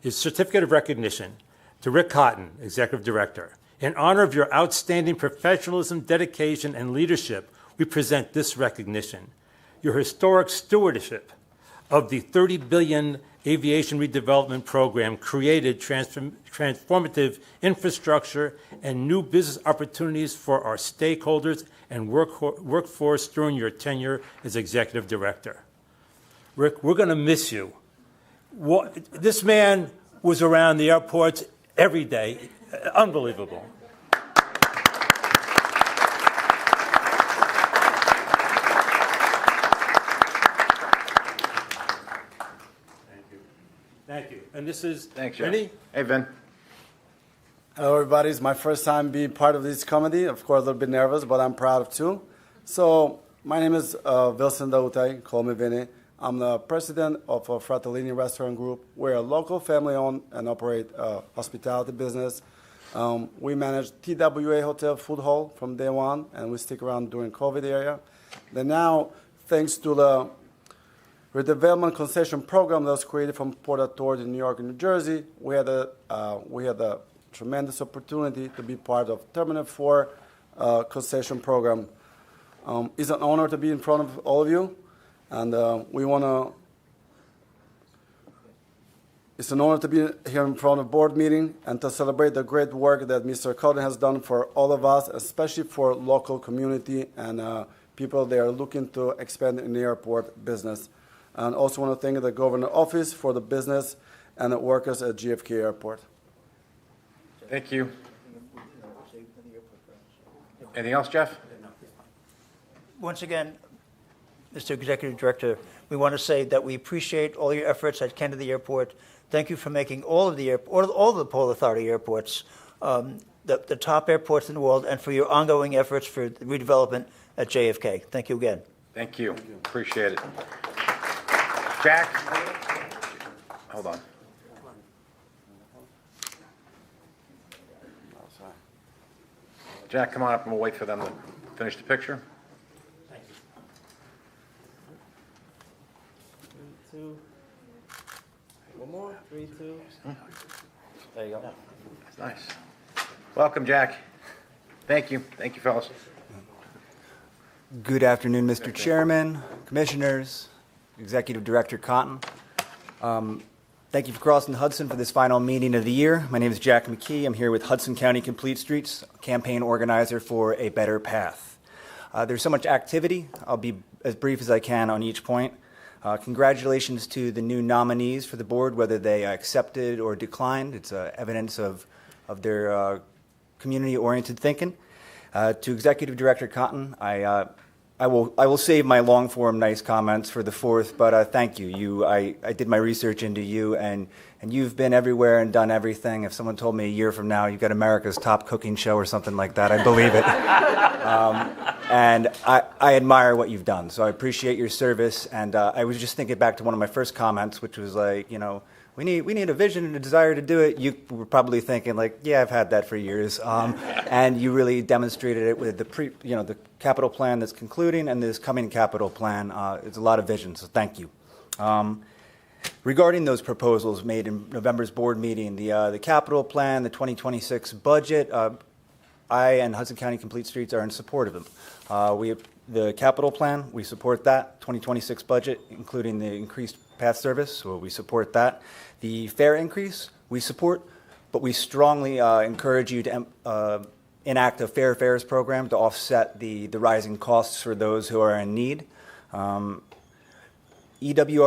is certificate of recognition to Rick Cotton, Executive Director. In honor of your outstanding professionalism, dedication, and leadership, we present this recognition. Your historic stewardship of the $30 billion aviation redevelopment program created transformative infrastructure and new business opportunities for our stakeholders and workforce during your tenure as Executive Director. Rick, we're going to miss you. This man was around the airports every day. Unbelievable. Thank you. And this is Vinny. Hey, Vin. Hello, everybody. It's my first time being part of this committee. Of course, a little bit nervous, but I'm proud of too. So, my name is Wilson Dautai. Call me Vinny. I'm the president of a Fratellini Restaurant Group. We're a local family-owned and operate hospitality business. We manage TWA Hotel Food Hall from day one, and we stick around during COVID era. Then now, thanks to the redevelopment concession program that was created from Port Authority in New York and New Jersey, we had a tremendous opportunity to be part of Terminal 4 concession program. It's an honor to be in front of all of you, and it's an honor to be here in front of board meeting and to celebrate the great work that Mr. Cotton has done for all of us, especially for local community and people that are looking to expand in the airport business. And also want to thank the Governor's Office for the business and the workers at JFK Airport. Thank you. Anything else, Jeff? Once again, Mr. Executive Director, we want to say that we appreciate all your efforts at Kennedy Airport. Thank you for making all of the Port Authority airports the top airports in the world, and for your ongoing efforts for the redevelopment at JFK. Thank you again. Thank you. Appreciate it. Jack? Hold on. Jack, come on up and we'll wait for them to finish the picture. Thank you. 3, 2. One more. 3, 2. There you go. That's nice. Welcome, Jack. Thank you. Thank you, fellas. Good afternoon, Mr. Chairman, Commissioners, Executive Director Cotton. Thank you for crossing the Hudson for this final meeting of the year. My name is Jack McKee. I'm here with Hudson County Complete Streets, campaign organizer for a better path. There's so much activity. I'll be as brief as I can on each point. Congratulations to the new nominees for the board, whether they accepted or declined. It's evidence of their community-oriented thinking. To Executive Director Cotton, I will save my long-form nice comments for the 4th, but thank you. I did my research into you, and you've been everywhere and done everything. If someone told me a year from now you've got America's top cooking show or something like that, I'd believe it. And I admire what you've done, so I appreciate your service. And I was just thinking back to one of my first comments, which was like, we need a vision and a desire to do it. You were probably thinking like, yeah, I've had that for years. And you really demonstrated it with the capital plan that's concluding and this coming capital plan. It's a lot of vision, so thank you. Regarding those proposals made in November's board meeting, the capital plan, the 2026 budget, I and Hudson County Complete Streets are in support of them. The capital plan, we support that. 2026 budget, including the increased path service, so we support that. The fare increase, we support, but we strongly encourage you to enact a fair fares program to offset the rising costs for those who are in need. EWR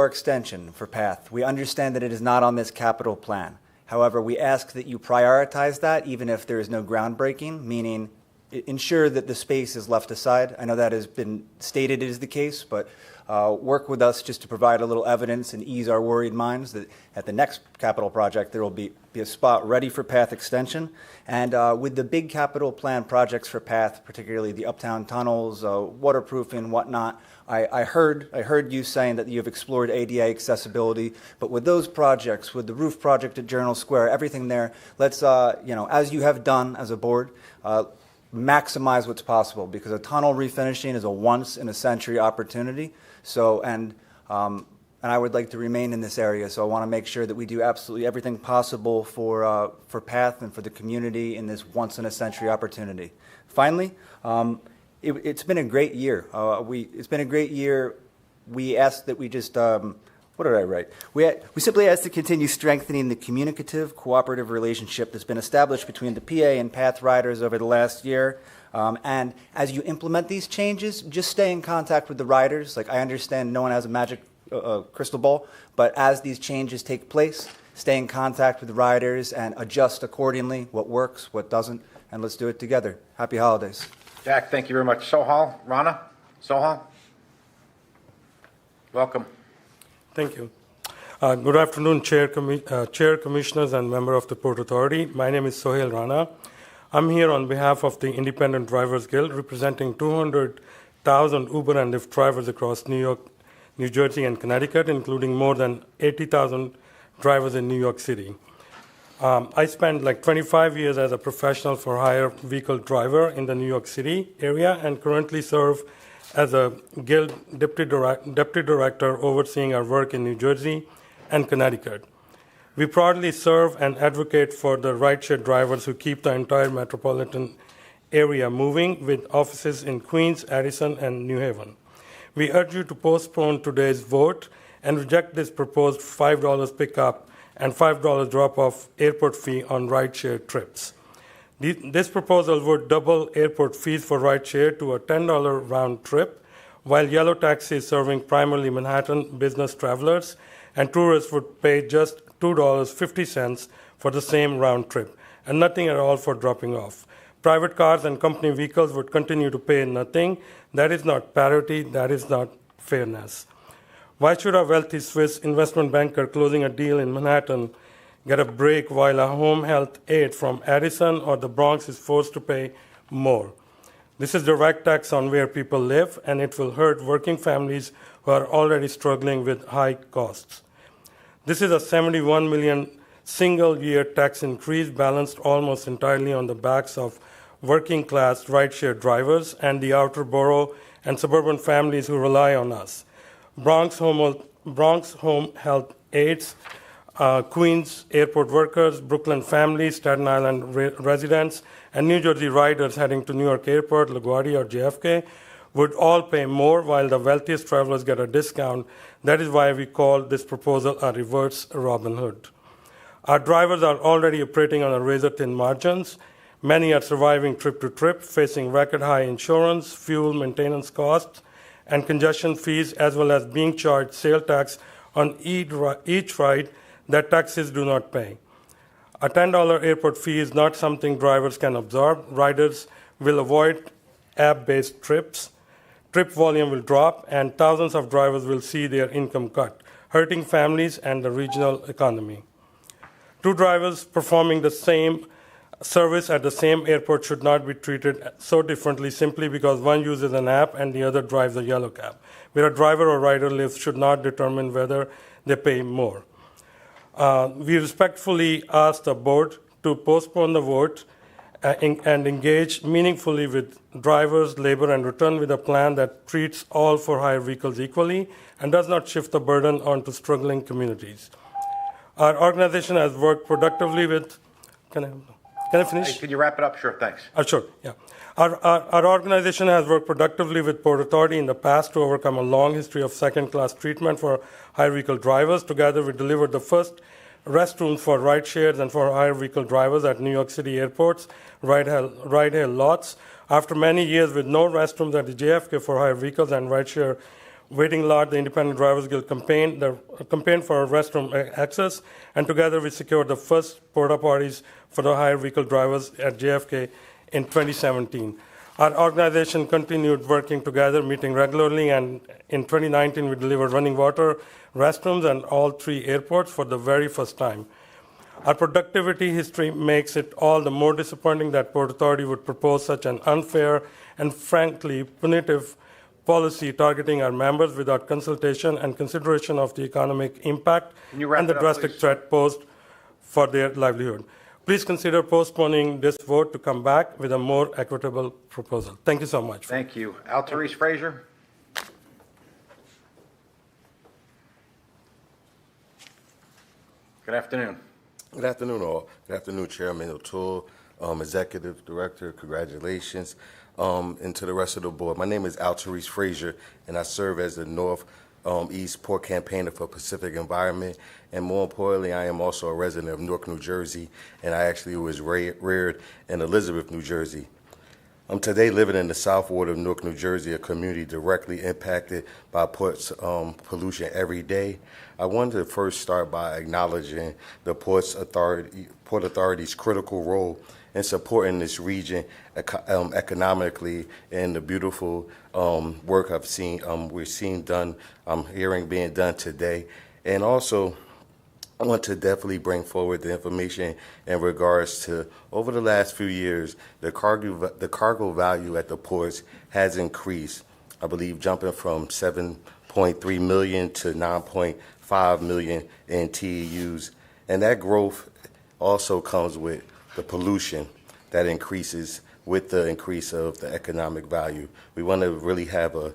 extension for PATH. We understand that it is not on this capital plan. However, we ask that you prioritize that even if there is no groundbreaking, meaning ensure that the space is left aside. I know that has been stated is the case, but work with us just to provide a little evidence and ease our worried minds that at the next capital project there will be a spot ready for PATH extension. And with the big capital plan projects for PATH, particularly the uptown tunnels, waterproofing, whatnot, I heard you saying that you have explored ADA accessibility, but with those projects, with the roof project at Journal Square, everything there, let's, as you have done as a board, maximize what's possible, because a tunnel refinishing is a once-in-a-century opportunity. So, and I would like to remain in this area, so I want to make sure that we do absolutely everything possible for PATH and for the community in this once-in-a-century opportunity. Finally, it's been a great year. It's been a great year. We ask that we just, what did I write? We simply ask to continue strengthening the communicative, cooperative relationship that's been established between the PA and PATH riders over the last year. And as you implement these changes, just stay in contact with the riders. Like, I understand no one has a magic crystal ball, but as these changes take place, stay in contact with the riders and adjust accordingly what works, what doesn't, and let's do it together. Happy holidays. Jack, thank you very much. Sohal, Rana? Sohal? Welcome. Thank you. Good afternoon, Chair, Commissioners, and member of the Port Authority. My name is Sohail Rana. I'm here on behalf of the Independent Drivers Guild, representing 200,000 Uber and Lyft drivers across New York, New Jersey, and Connecticut, including more than 80,000 drivers in New York City. I spent like 25 years as a professional for hire vehicle driver in the New York City area and currently serve as a Guild Deputy Director overseeing our work in New Jersey and Connecticut. We proudly serve and advocate for the rideshare drivers who keep the entire metropolitan area moving, with offices in Queens, Addison, and New Haven. We urge you to postpone today's vote and reject this proposed $5 pickup and $5 drop-off airport fee on rideshare trips. This proposal would double airport fees for rideshare to a $10 round trip, while Yellow Taxi is serving primarily Manhattan business travelers, and tourists would pay just $2.50 for the same round trip. and nothing at all for dropping off. Private cars and company vehicles would continue to pay nothing. That is not parity, that is not fairness. Why should a wealthy Swiss investment banker closing a deal in Manhattan get a break while a home health aide from Addison or the Bronx is forced to pay more? This is direct tax on where people live, and it will hurt working families who are already struggling with high costs. This is a $71 million single-year tax increase balanced almost entirely on the backs of working-class rideshare drivers and the outer borough and suburban families who rely on us. Bronx home health aides, Queens airport workers, Brooklyn families, Staten Island residents, and New Jersey riders heading to New York Airport, LaGuardia, or JFK would all pay more while the wealthiest travelers get a discount. That is why we call this proposal a reverse Robin Hood. Our drivers are already operating on a razor-thin margins. Many are surviving trip to trip, facing record-high insurance, fuel maintenance costs, and congestion fees, as well as being charged sales tax on each ride that taxis do not pay. A $10 airport fee is not something drivers can absorb. Riders will avoid app-based trips. Trip volume will drop, and thousands of drivers will see their income cut, hurting families and the regional economy. Two drivers performing the same service at the same airport should not be treated so differently simply because one uses an app and the other drives a yellow cab. Where a driver or rider lives should not determine whether they pay more. We respectfully ask the board to postpone the vote and engage meaningfully with drivers, labor, and return with a plan that treats all for-hire vehicles equally and does not shift the burden onto struggling communities. Our organization has worked productively with... Can I finish? Hey, can you wrap it up? Sure, thanks. Sure, yeah. Our organization has worked productively with Port Authority in the past to overcome a long history of second-class treatment for hire vehicle drivers. Together, we delivered the first restrooms for ride shares and for hire vehicle drivers at New York City airports, ride-hail lots. After many years with no restrooms at the JFK for hire vehicles and ride-share waiting lot, the Independent Drivers Guild campaigned for restroom access, and together we secured the first porta potties for the hire vehicle drivers at JFK in 2017. Our organization continued working together, meeting regularly, and in 2019 we delivered running water, restrooms, and all three airports for the very first time. Our productivity history makes it all the more disappointing that Port Authority would propose such an unfair and frankly punitive policy targeting our members without consultation and consideration of the economic impact and the drastic threat posed for their livelihood. Please consider postponing this vote to come back with a more equitable proposal. Thank you so much. Thank you. Al Therese Frazier. Good afternoon. Good afternoon, all. Good afternoon, Chairman O'Toole, Executive Director. Congratulations. And to the rest of the board. My name is Al Therese Frazier, and I serve as the Northeast Port Campaigner for Pacific Environment. And more importantly, I am also a resident of Newark, New Jersey, and I actually was reared in Elizabeth, New Jersey. I'm today living in the South Ward of Newark, New Jersey, a community directly impacted by port's pollution every day. I wanted to first start by acknowledging the Port Authority's critical role in supporting this region economically and the beautiful work we're seeing done, hearing being done today. And also, I want to definitely bring forward the information in regards to over the last few years, the cargo value at the ports has increased, I believe jumping from 7.3 million to 9.5 million in TEUs. And that growth also comes with the pollution that increases with the increase of the economic value. We want to really have a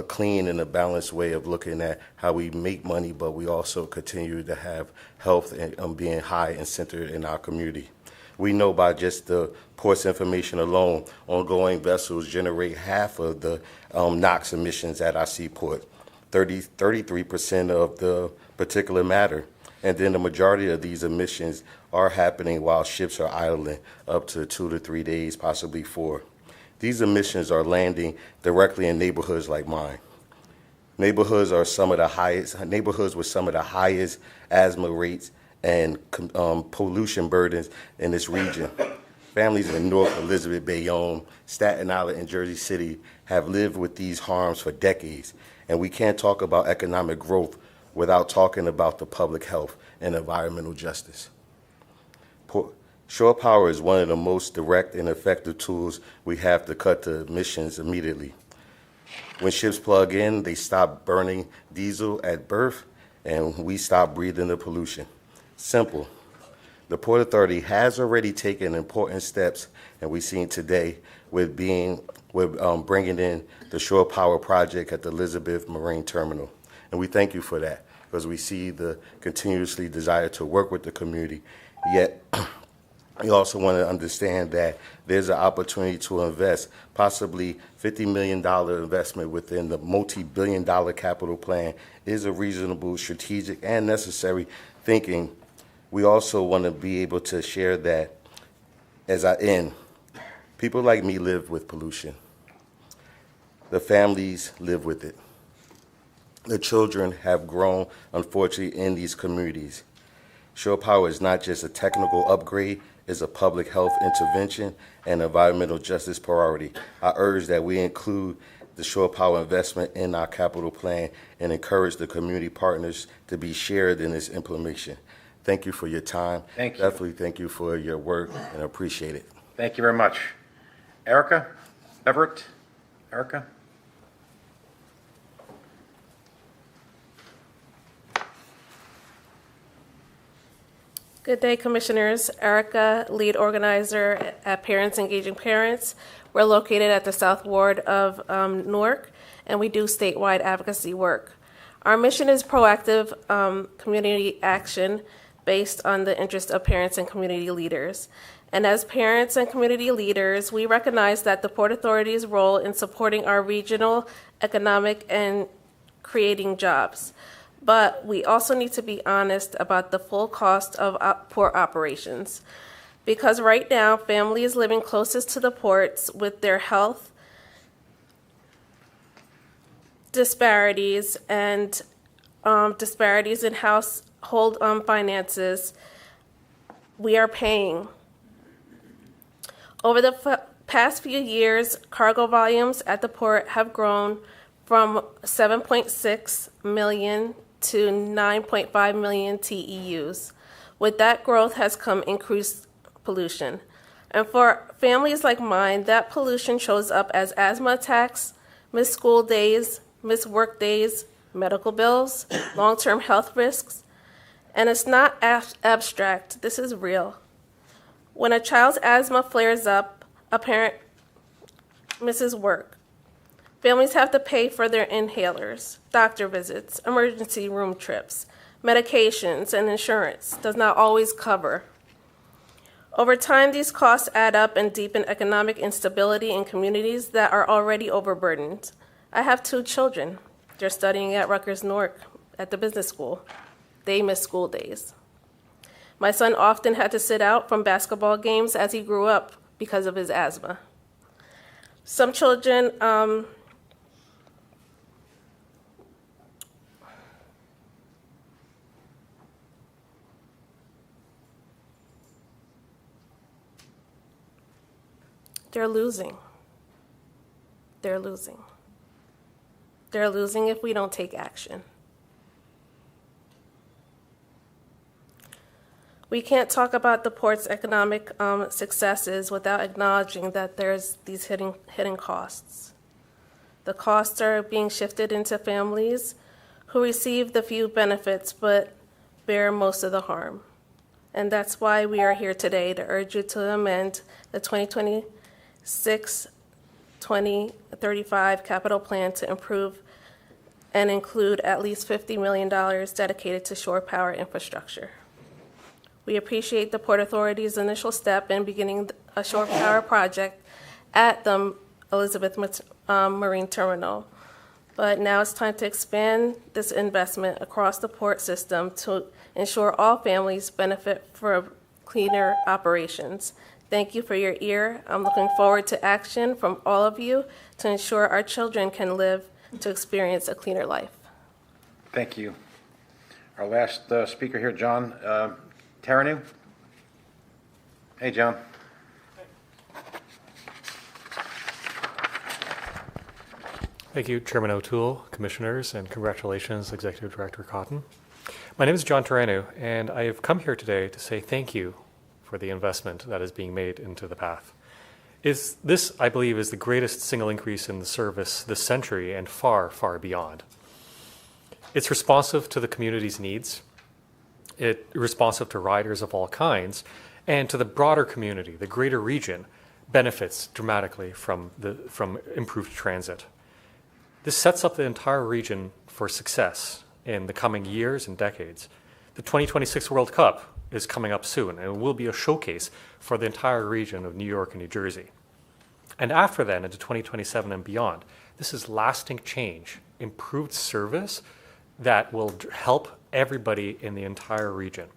clean and a balanced way of looking at how we make money, but we also continue to have health and being high and centered in our community. We know by just the port's information alone, ongoing vessels generate half of the NOx emissions at our seaport, 33% of the particulate matter. And then the majority of these emissions are happening while ships are idling up to 2 to 3 days, possibly 4. These emissions are landing directly in neighborhoods like mine. Neighborhoods with some of the highest asthma rates and pollution burdens in this region. Families in North Elizabeth, Bayonne, Staten Island, and Jersey City have lived with these harms for decades, and we can't talk about economic growth without talking about the public health and environmental justice. Shore power is one of the most direct and effective tools we have to cut the emissions immediately. When ships plug in, they stop burning diesel at berth, and we stop breathing the pollution. Simple. The Port Authority has already taken important steps, and we've seen today with bringing in the shore power project at the Elizabeth Marine Terminal. And we thank you for that, because we see the continuously desire to work with the community. Yet, we also want to understand that there's an opportunity to invest possibly $50 million investment within the multi-billion-dollar capital plan is a reasonable, strategic, and necessary thinking. We also want to be able to share that as I end. People like me live with pollution. The families live with it. The children have grown, unfortunately, in these communities. Shore power is not just a technical upgrade, it's a public health intervention and environmental justice priority. I urge that we include the shore power investment in our capital plan and encourage the community partners to be shared in its implementation. Thank you for your time. Thank you. Definitely thank you for your work, and I appreciate it. Thank you very much. Erica Everett? Erica? Good day, Commissioners. Erica, lead organizer at Parents Engaging Parents. We're located at the South Ward of Newark, and we do statewide advocacy work. Our mission is proactive community action based on the interest of parents and community leaders. And as parents and community leaders, we recognize that the Port Authority's role in supporting our regional economic and creating jobs. But we also need to be honest about the full cost of port operations. Because right now, families living closest to the ports with their health disparities and disparities in household finances, we are paying. Over the past few years, cargo volumes at the port have grown from 7.6 million to 9.5 million TEUs. With that growth has come increased pollution. And for families like mine, that pollution shows up as asthma attacks, missed school days, missed work days, medical bills, long-term health risks. And it's not abstract, this is real. When a child's asthma flares up, a parent misses work. Families have to pay for their inhalers, doctor visits, emergency room trips, medications, and insurance does not always cover. Over time, these costs add up and deepen economic instability in communities that are already overburdened. I have 2 children. They're studying at Rutgers Newark at the business school. They miss school days. My son often had to sit out from basketball games as he grew up because of his asthma. Some children, they're losing. They're losing. They're losing if we don't take action. We can't talk about the port's economic successes without acknowledging that there's these hidden costs. The costs are being shifted into families who receive the few benefits but bear most of the harm. And that's why we are here today, to urge you to amend the 2026-2035 capital plan to improve and include at least $50 million dedicated to shore power infrastructure. We appreciate the Port Authority's initial step in beginning a shore power project at the Elizabeth Marine Terminal. But now it's time to expand this investment across the port system to ensure all families benefit from cleaner operations. Thank you for your ear. I'm looking forward to action from all of you to ensure our children can live to experience a cleaner life. Thank you. Our last speaker here, John Taranu? Hey, John. Thank you, Chairman O'Toole, Commissioners, and congratulations, Executive Director Cotton. My name is John Taranu, and I have come here today to say thank you for the investment that is being made into the path. This, I believe, is the greatest single increase in the service this century and far, far beyond. It's responsive to the community's needs. It's responsive to riders of all kinds, and to the broader community. The greater region benefits dramatically from improved transit. This sets up the entire region for success in the coming years and decades. The 2026 World Cup is coming up soon, and it will be a showcase for the entire region of New York and New Jersey. And after then, into 2027 and beyond, this is lasting change, improved service that will help everybody in the entire region.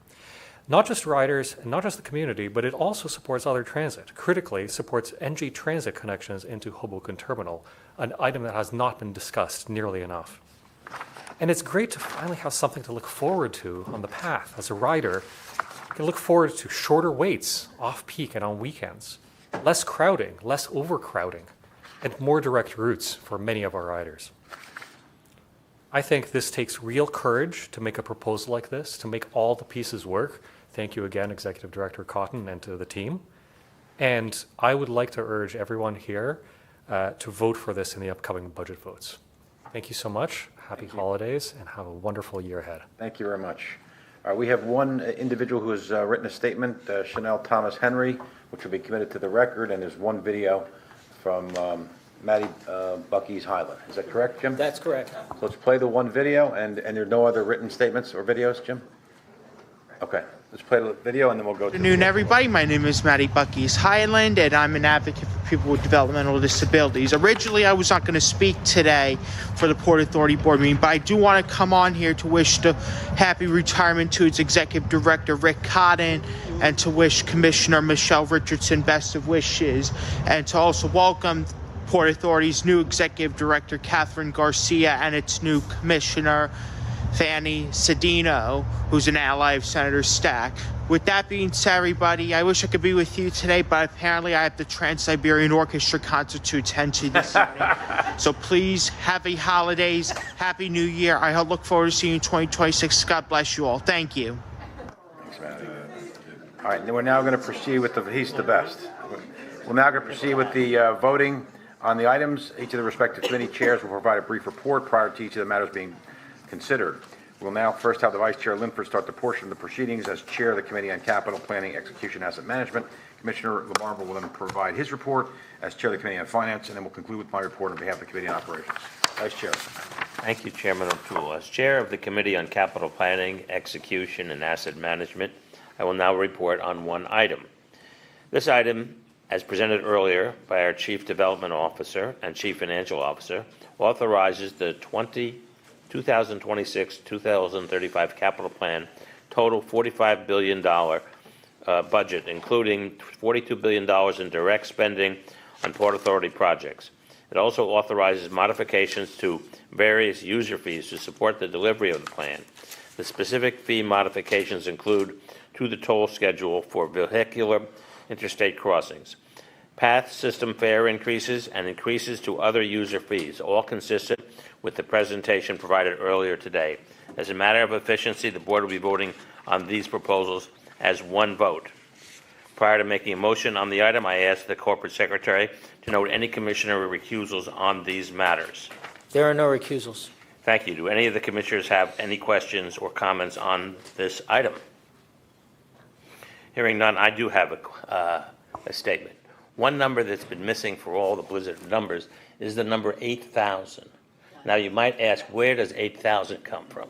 Not just riders and not just the community, but it also supports other transit. Critically, supports NG Transit connections into Hoboken Terminal, an item that has not been discussed nearly enough. And it's great to finally have something to look forward to on the path. As a rider, you can look forward to shorter waits off-peak and on weekends, less crowding, less overcrowding, and more direct routes for many of our riders. I think this takes real courage to make a proposal like this, to make all the pieces work. Thank you again, Executive Director Cotton, and to the team. And I would like to urge everyone here to vote for this in the upcoming budget votes. Thank you so much. Happy holidays, and have a wonderful year ahead. Thank you very much. We have one individual who has written a statement, Chanel Thomas Henry, which will be committed to the record, and there's one video from Maddie Bucky's Highland. Is that correct, Jim? That's correct. So let's play the one video, and there are no other written statements or videos, Jim? Okay, let's play the video, and then we'll go to... Good afternoon, everybody. My name is Matty Bucky's Highland, and I'm an advocate for people with developmental disabilities. Originally, I was not going to speak today for the Port Authority Board meeting, but I do want to come on here to wish the happy retirement to its Executive Director, Rick Cotton, and to wish Commissioner Michelle Richardson best of wishes, and to also welcome Port Authority's new Executive Director, Catherine Garcia, and its new Commissioner, Fanny Cedeno, who's an ally of Senator Stack. With that being said, everybody, I wish I could be with you today, but apparently I have the Trans-Siberian Orchestra concert to attend to this evening. So please, happy holidays, happy New Year. I look forward to seeing you in 2026. God bless you all. Thank you. Thanks, Matty. All right, then we're now going to proceed with the He's the Best. We're now going to proceed with the voting on the items. Each of the respective committee chairs will provide a brief report prior to each of the matters being considered. We'll now first have the Vice Chair Linford start the portion of the proceedings as Chair of the Committee on Capital Planning, Execution, Asset Management. Commissioner LaBarber will then provide his report as Chair of the Committee on Finance, and then we'll conclude with my report on behalf of the Committee on Operations. Vice Chair. Thank you, Chairman O'Toole. As Chair of the Committee on Capital Planning, Execution, and Asset Management, I will now report on one item. This item, as presented earlier by our Chief Development Officer and Chief Financial Officer, authorizes the 2026-2035 capital plan, total $45 billion budget, including $42 billion in direct spending on Port Authority projects. It also authorizes modifications to various user fees to support the delivery of the plan. The specific fee modifications include to the toll schedule for vehicular interstate crossings, path system fare increases, and increases to other user fees, all consistent with the presentation provided earlier today. As a matter of efficiency, the Board will be voting on these proposals as one vote. Prior to making a motion on the item, I ask the Corporate Secretary to note any commissioner recusals on these matters. There are no recusals. Thank you. Do any of the commissioners have any questions or comments on this item? Hearing none, I do have a statement. One number that's been missing for all the Blizzard numbers is the number 8,000. Now you might ask, where does 8,000 come from?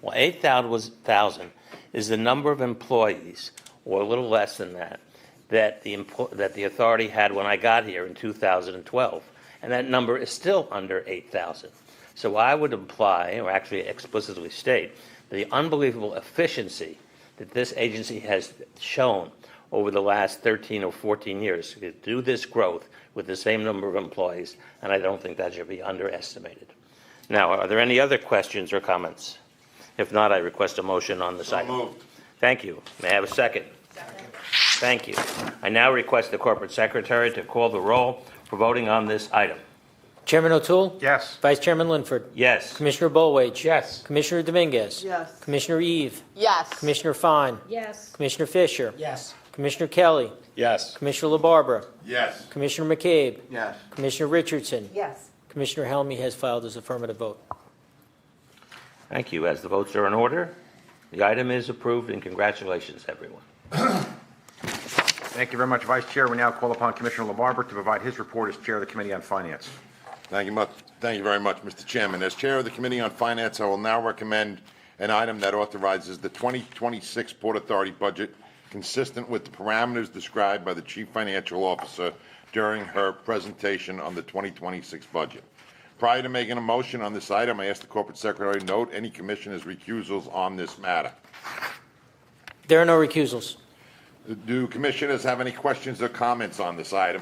Well, 8,000 is the number of employees, or a little less than that, that the authority had when I got here in 2012, and that number is still under 8,000. So I would imply, or actually explicitly state, the unbelievable efficiency that this agency has shown over the last 13 or 14 years to do this growth with the same number of employees, and I don't think that should be underestimated. Now, are there any other questions or comments? If not, I request a motion on this item. Moved. Thank you. May I have a second? Thank you. I now request the corporate secretary to call the roll for voting on this item. Chairman O'Toole? Yes. Vice Chairman Linford? Yes. Commissioner Bollwage? Yes. Commissioner Dominguez? Yes. Commissioner Eve? Yes. Commissioner Fine? Yes. Commissioner Fisher? Yes. Commissioner Kelly? Yes. Commissioner LaBarbera? Yes. Commissioner McCabe? Yes. Commissioner Richardson? Yes. Commissioner Helmy has filed his affirmative vote. Thank you. As the votes are in order, the item is approved, and congratulations, everyone. Thank you very much, Vice Chair. We now call upon Commissioner LaBarbera to provide his report as Chair of the Committee on Finance. Thank you very much, Mr. Chairman. As Chair of the Committee on Finance, I will now recommend an item that authorizes the 2026 Port Authority budget consistent with the parameters described by the Chief Financial Officer during her presentation on the 2026 budget. Prior to making a motion on this item, I ask the Corporate Secretary to note any commissioners' recusals on this matter. There are no recusals. Do commissioners have any questions or comments on this item?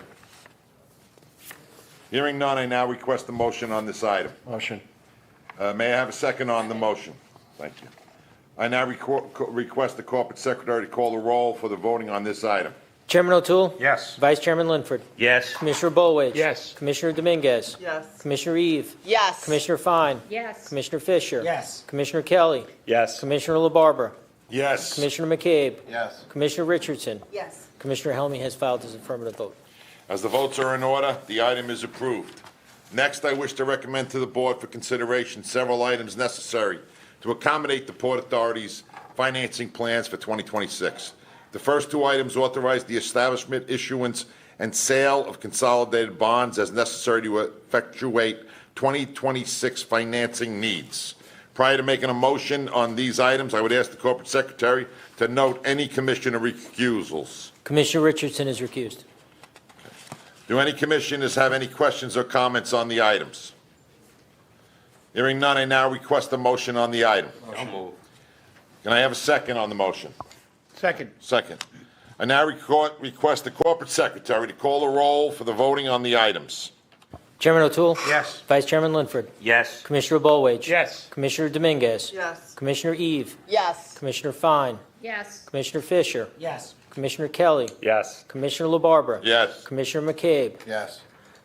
Hearing none, I now request a motion on this item. Motion. May I have a second on the motion? Thank you. I now request the Corporate Secretary to call the roll for the voting on this item. Chairman O'Toole? Yes. Vice Chairman Linford? Yes. Commissioner Bollwage? Yes. Commissioner Dominguez? Yes. Commissioner Eve? Yes. Commissioner Fine? Yes. Commissioner Fisher? Yes. Commissioner Kelly? Yes. Commissioner LaBarbera? Yes. Commissioner McCabe? Yes. Commissioner Richardson? Yes. Commissioner Helmy has filed his affirmative vote. As the votes are in order, the item is approved. Next, I wish to recommend to the Board for consideration several items necessary to accommodate the Port Authority's financing plans for 2026. The first two items authorize the establishment, issuance, and sale of consolidated bonds as necessary to effectuate 2026 financing needs. Prior to making a motion on these items, I would ask the Corporate Secretary to note any commissioner recusals. Commissioner Richardson is recused. Do any commissioners have any questions or comments on the items? Hearing none, I now request a motion on the item. Moved. Can I have a second on the motion? Second. Second. I now request the Corporate Secretary to call the roll for the voting on the items. Chairman O'Toole? Yes. Vice Chairman Linford? Yes. Commissioner Bollwage? Yes. Commissioner Dominguez? Yes. Commissioner Eve? Yes. Commissioner Fine? Yes. Commissioner Fisher? Yes. Commissioner Kelly? Yes. Commissioner LaBarbera? Yes. Commissioner McCabe? Yes.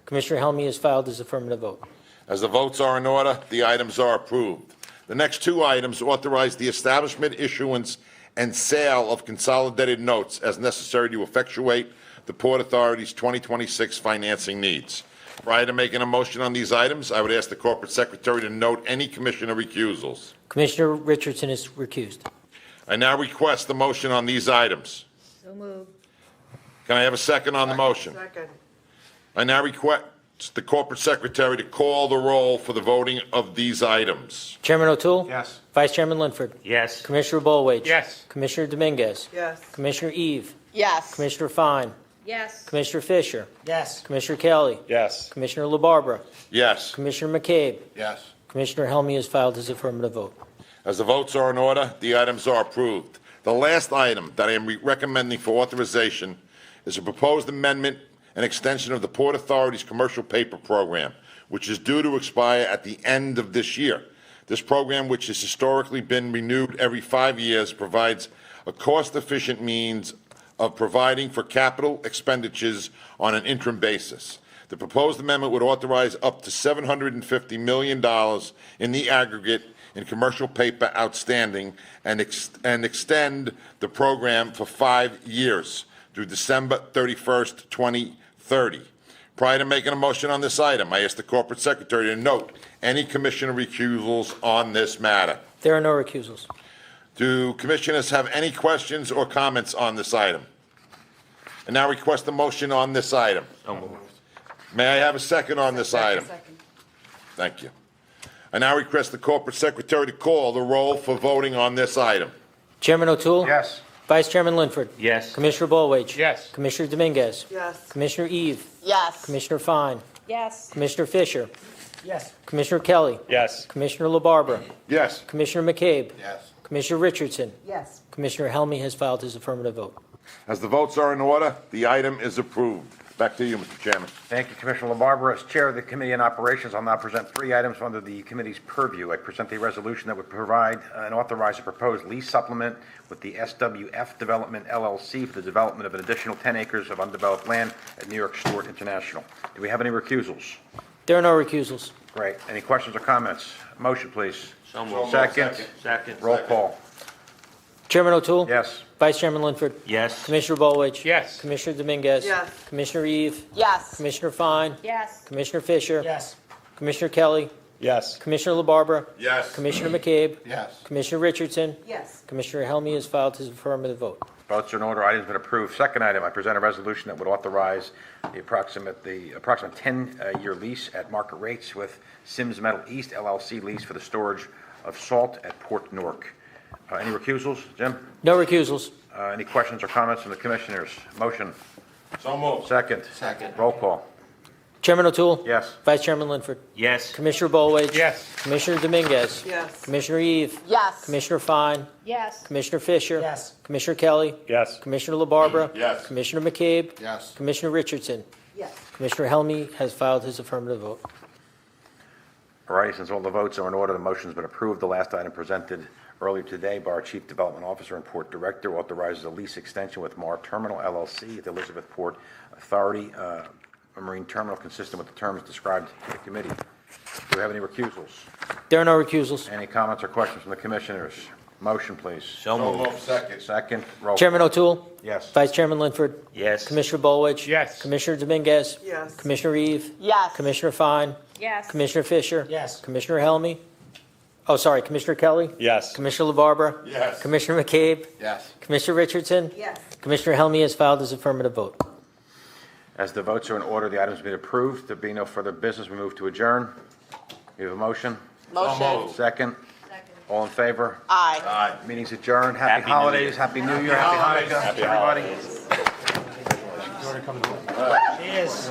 Commissioner Helmy has filed his affirmative vote. As the votes are in order, the items are approved. The next two items authorize the establishment, issuance, and sale of consolidated notes as necessary to effectuate the Port Authority's 2026 financing needs. Prior to making a motion on these items, I would ask the Corporate Secretary to note any commissioner recusals. Commissioner Richardson is recused. I now request the motion on these items. So moved. Can I have a second on the motion? Second. I now request the Corporate Secretary to call the roll for the voting of these items. Chairman O'Toole? Yes. Vice Chairman Linford? Yes. Commissioner Bollwage? Yes. Commissioner Dominguez? Yes. Commissioner Eve? Yes. Commissioner Fine? Yes. Commissioner Fisher? Yes. Commissioner Kelly? Yes. Commissioner LaBarbera? Yes. Commissioner McCabe? Yes. Commissioner Helmy has filed his affirmative vote. As the votes are in order, the items are approved. The last item that I am recommending for authorization is a proposed amendment and extension of the Port Authority's commercial paper program, which is due to expire at the end of this year. This program, which has historically been renewed every 5 years, provides a cost-efficient means of providing for capital expenditures on an interim basis. The proposed amendment would authorize up to $750 million in the aggregate in commercial paper outstanding and extend the program for 5 years through December 31st, 2030. Prior to making a motion on this item, I ask the Corporate Secretary to note any commissioner recusals on this matter. There are no recusals. Do commissioners have any questions or comments on this item? I now request a motion on this item. So moved. May I have a second on this item? Thank you. I now request the Corporate Secretary to call the roll for voting on this item. Chairman O'Toole? Yes. Vice Chairman Linford? Yes. Commissioner Bollwage? Yes. Commissioner Dominguez? Yes. Commissioner Eve? Yes. Commissioner Fine? Yes. Commissioner Fisher? Yes. Commissioner Kelly? Yes. Commissioner LaBarbera? Yes. Commissioner McCabe? Yes. Commissioner Richardson? Yes. Commissioner Helmy has filed his affirmative vote. As the votes are in order, the item is approved. Back to you, Mr. Chairman. Thank you, Commissioner LaBarbera. As Chair of the Committee on Operations, I'll now present 3 items under the committee's purview. I present a resolution that would provide and authorize a proposed lease supplement with the SWF Development LLC for the development of an additional 10 acres of undeveloped land at New York Stewart International. Do we have any recusals? There are no recusals. Great. Any questions or comments? Motion, please. So moved. Second. Second. Roll call. Chairman O'Toole? Yes. Vice Chairman Linford? Yes. Commissioner Bolwich? Yes. Commissioner Dominguez? Yes. Commissioner Eve? Yes. Commissioner Fine? Yes. Commissioner Fisher? Yes. Commissioner Kelly? Yes. Commissioner LaBarbera? Yes. Commissioner McCabe? Yes. Commissioner Richardson? Yes. Commissioner Helmy has filed his affirmative vote. Votes are in order. Item's been approved. Second item, I present a resolution that would authorize the approximate 10-year lease at market rates with Sims Metal East LLC lease for the storage of salt at Port Newark. Any recusals? Jim? No recusals. Any questions or comments from the commissioners? Motion. So moved. Second. Second. Roll call. Chairman O'Toole? Yes. Vice Chairman Linford? Yes. Commissioner Bolwich? Yes. Commissioner Dominguez? Yes. Commissioner Eve? Yes. Commissioner Fine? Yes. Commissioner Fisher? Yes. Commissioner Kelly? Yes. Commissioner LaBarbera? Yes. Commissioner McCabe? Yes. Commissioner Richardson? Yes. Commissioner Helmy has filed his affirmative vote. All righty, since all the votes are in order, the motion's been approved. The last item presented earlier today by our Chief Development Officer and Port Director authorizes a lease extension with Mar Terminal LLC at the Elizabeth Port Authority, a marine terminal consistent with the terms described to the committee. Do we have any recusals? There are no recusals. Any comments or questions from the commissioners? Motion, please. So moved. Second. Second. Roll. Chairman O'Toole? Yes. Vice Chairman Linford? Yes. Commissioner Bolwich? Yes. Commissioner Dominguez? Yes. Commissioner Eve? Yes. Commissioner Fine? Yes. Commissioner Fisher? Yes. Commissioner Helmy? Oh, sorry, Commissioner Kelly? Yes. Commissioner LaBarbera? Yes. Commissioner McCabe? Yes. Commissioner Richardson? Yes. Commissioner Helmy has filed his affirmative vote. As the votes are in order, the item's been approved. There being no further business, we move to adjourn. We have a motion? Motion. Second. All in favor? Aye. Aye. Meeting's adjourned. Happy Happy New holidays, Year. Happy New Year, Happy Hanukkah, everybody. Cheers.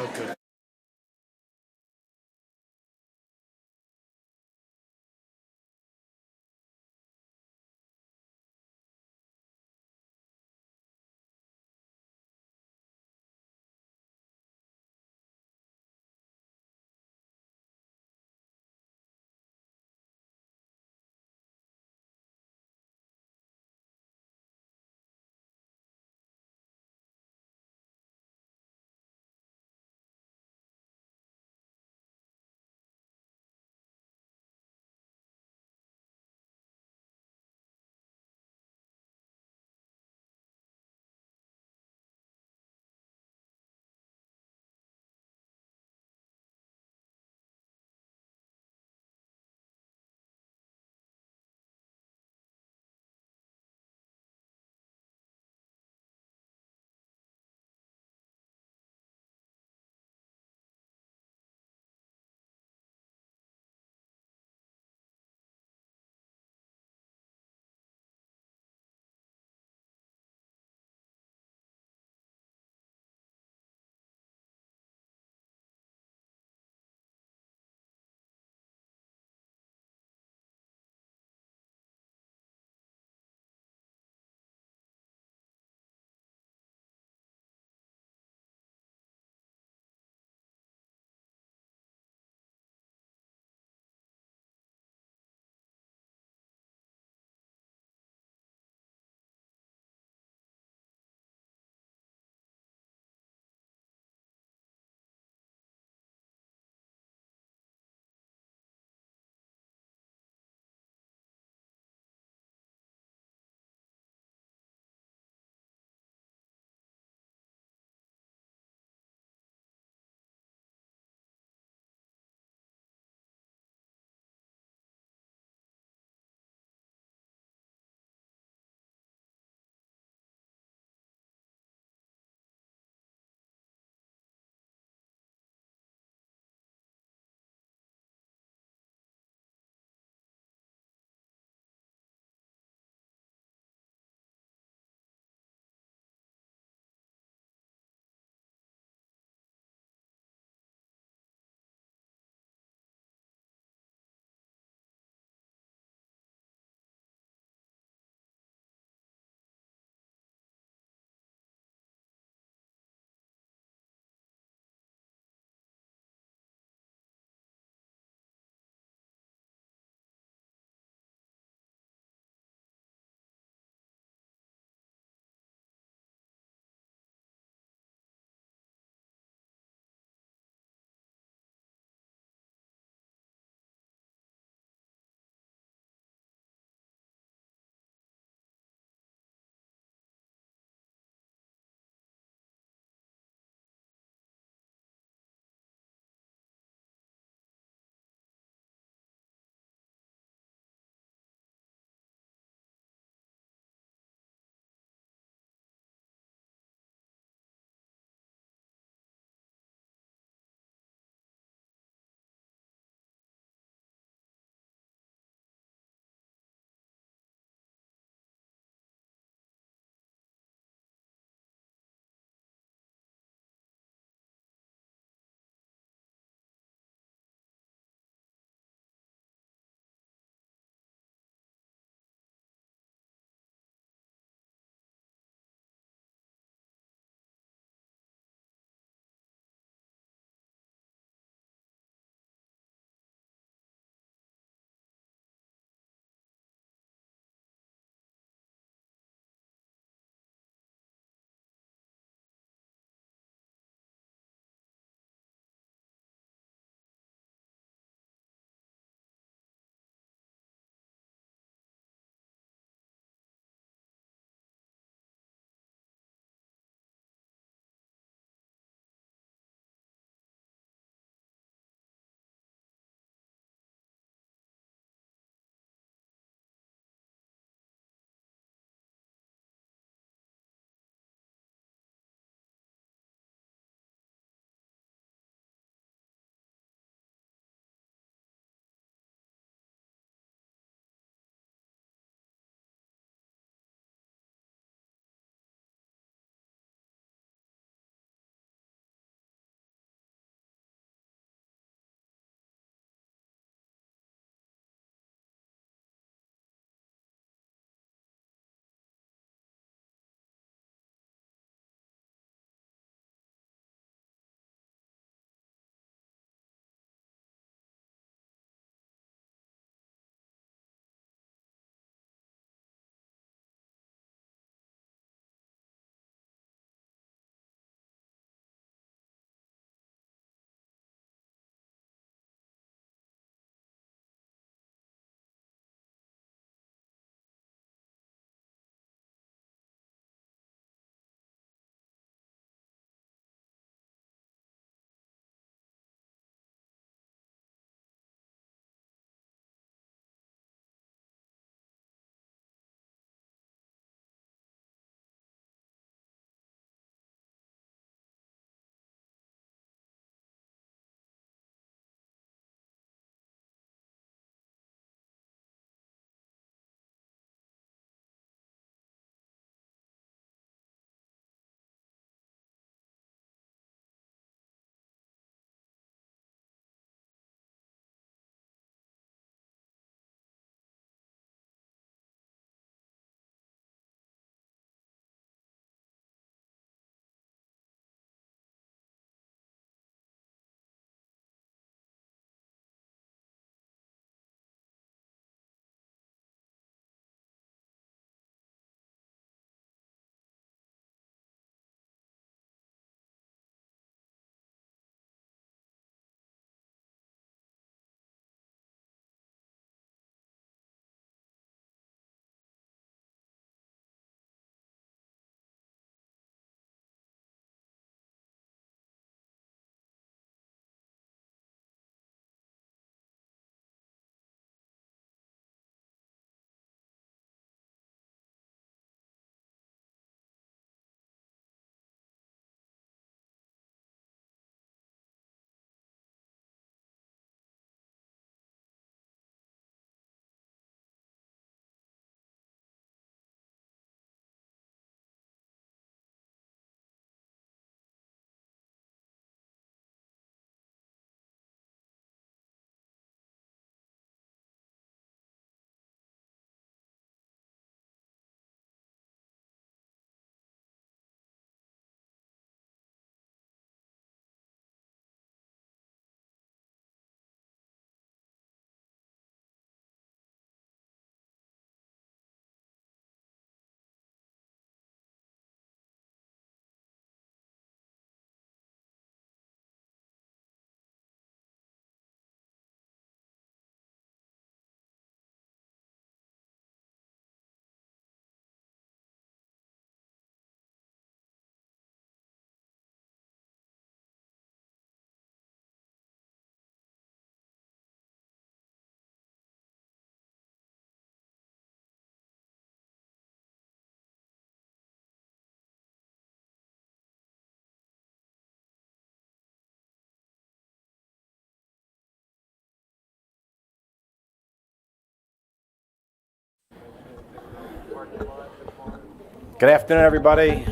Good afternoon, everybody.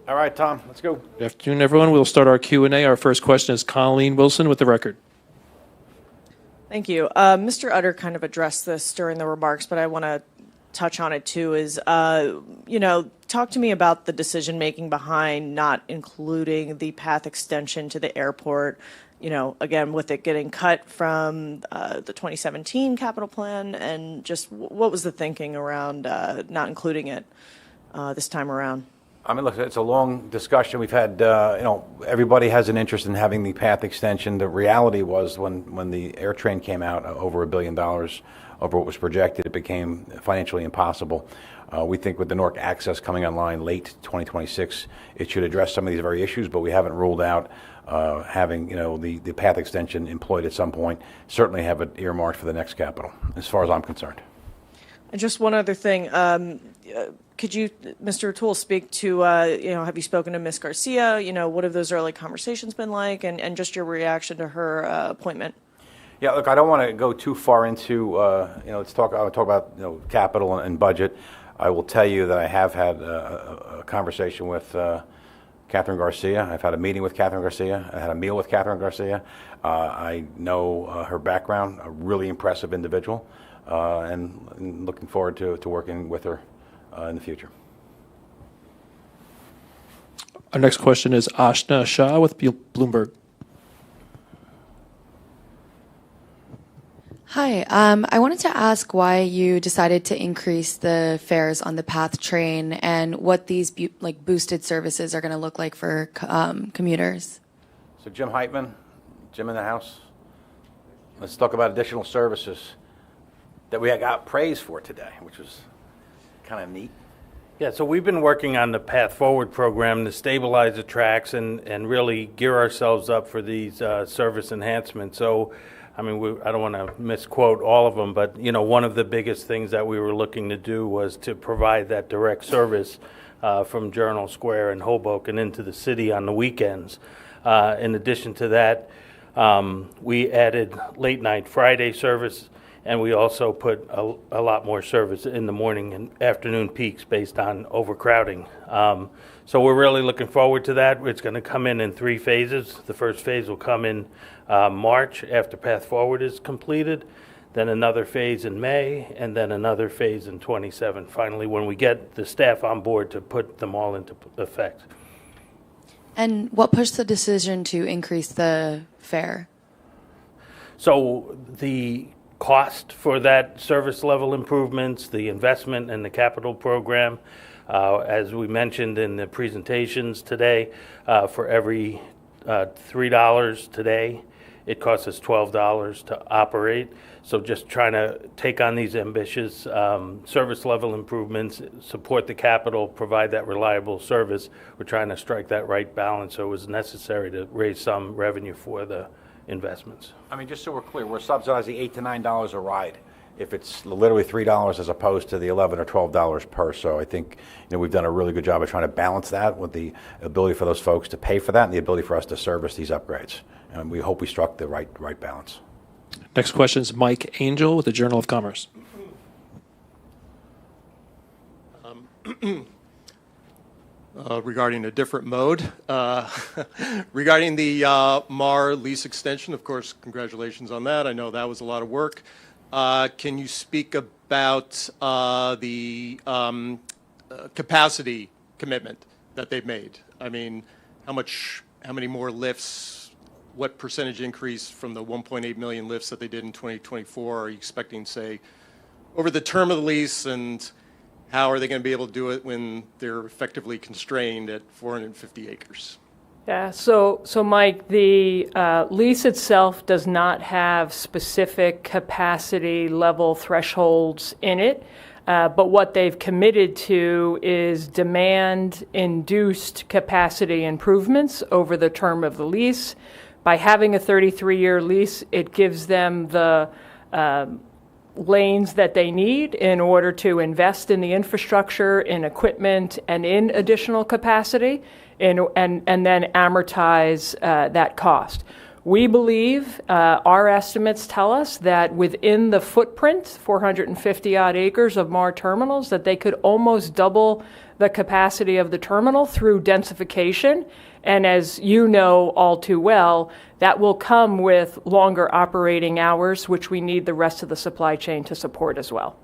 All right, Tom, let's go. Good afternoon, everyone. We'll start our Q&A. Our first question is Colleen Wilson with the record. Thank you. Mr. Utter kind of addressed this during the remarks, but I want to touch on it too, is, talk to me about the decision-making behind not including the path extension to the airport, again, with it getting cut from the 2017 capital plan, and just what was the thinking around not including it this time around? I mean, look, it's a long discussion. We've had, everybody has an interest in having the path extension. The reality was when the AirTrain came out over $1 billion over what was projected, it became financially impossible. We think with the Newark Access coming online late 2026, it should address some of these very issues, but we haven't ruled out having, the path extension employed at some point. Certainly have it earmarked for the next capital, as far as I'm concerned. And just one other thing. Could you, Mr. O'Toole, speak to, have you spoken to Ms. Garcia? What have those early conversations been like, and just your reaction to her appointment? Yeah, look, I don't want to go too far into, I'll talk about, capital and budget. I will tell you that I have had a conversation with Catherine Garcia. I've had a meeting with Catherine Garcia. I had a meal with Catherine Garcia. I know her background, a really impressive individual, and looking forward to working with her in the future. Our next question is Ashna Shah with Bloomberg. Hi, I wanted to ask why you decided to increase the fares on the PATH train and what these boosted services are going to look like for commuters. So Jim Heitman, Jim in the house. Let's talk about additional services that we got praise for today, which was kind of neat. Yeah, so we've been working on the Path Forward program to stabilize the tracks and really gear ourselves up for these service enhancements. So, I mean, I don't want to misquote all of them, but, one of the biggest things that we were looking to do was to provide that direct service from Journal Square and Hoboken into the city on the weekends. In addition to that, we added late night Friday service, and we also put a lot more service in the morning and afternoon peaks based on overcrowding. So we're really looking forward to that. It's going to come in 3 phases. The first phase will come in March after Path Forward is completed, then another phase in May, and then another phase in 27. Finally, when we get the staff on board to put them all into effect. And what pushed the decision to increase the fare? So the cost for that service level improvements, the investment in the capital program, as we mentioned in the presentations today, for every $3 today, it costs us $12 to operate. So just trying to take on these ambitious service level improvements, support the capital, provide that reliable service. We're trying to strike that right balance, so it was necessary to raise some revenue for the investments. I mean, just so we're clear, we're subsidizing $8 to $9 a ride if it's literally $3 as opposed to the $11 or $12 per. So I think we've done a really good job of trying to balance that with the ability for those folks to pay for that and the ability for us to service these upgrades. And we hope we struck the right balance. Next question is Mike Angel with the Journal of Commerce. Regarding a different mode, regarding the MAR lease extension, of course, congratulations on that. I know that was a lot of work. Can you speak about the capacity commitment that they've made? I mean, how many more lifts, what percentage increase from the 1.8 million lifts that they did in 2024 are you expecting, say, over the term of the lease, and how are they going to be able to do it when they're effectively constrained at 450 acres? Yeah, so Mike, the lease itself does not have specific capacity level thresholds in it, but what they've committed to is demand-induced capacity improvements over the term of the lease. By having a 33-year lease, it gives them the lanes that they need in order to invest in the infrastructure, in equipment, and in additional capacity, and then amortize that cost. We believe, our estimates tell us that within the footprint, 450 odd acres of MAR terminals, that they could almost double the capacity of the terminal through densification. And as you know all too well, that will come with longer operating hours, which we need the rest of the supply chain to support as well.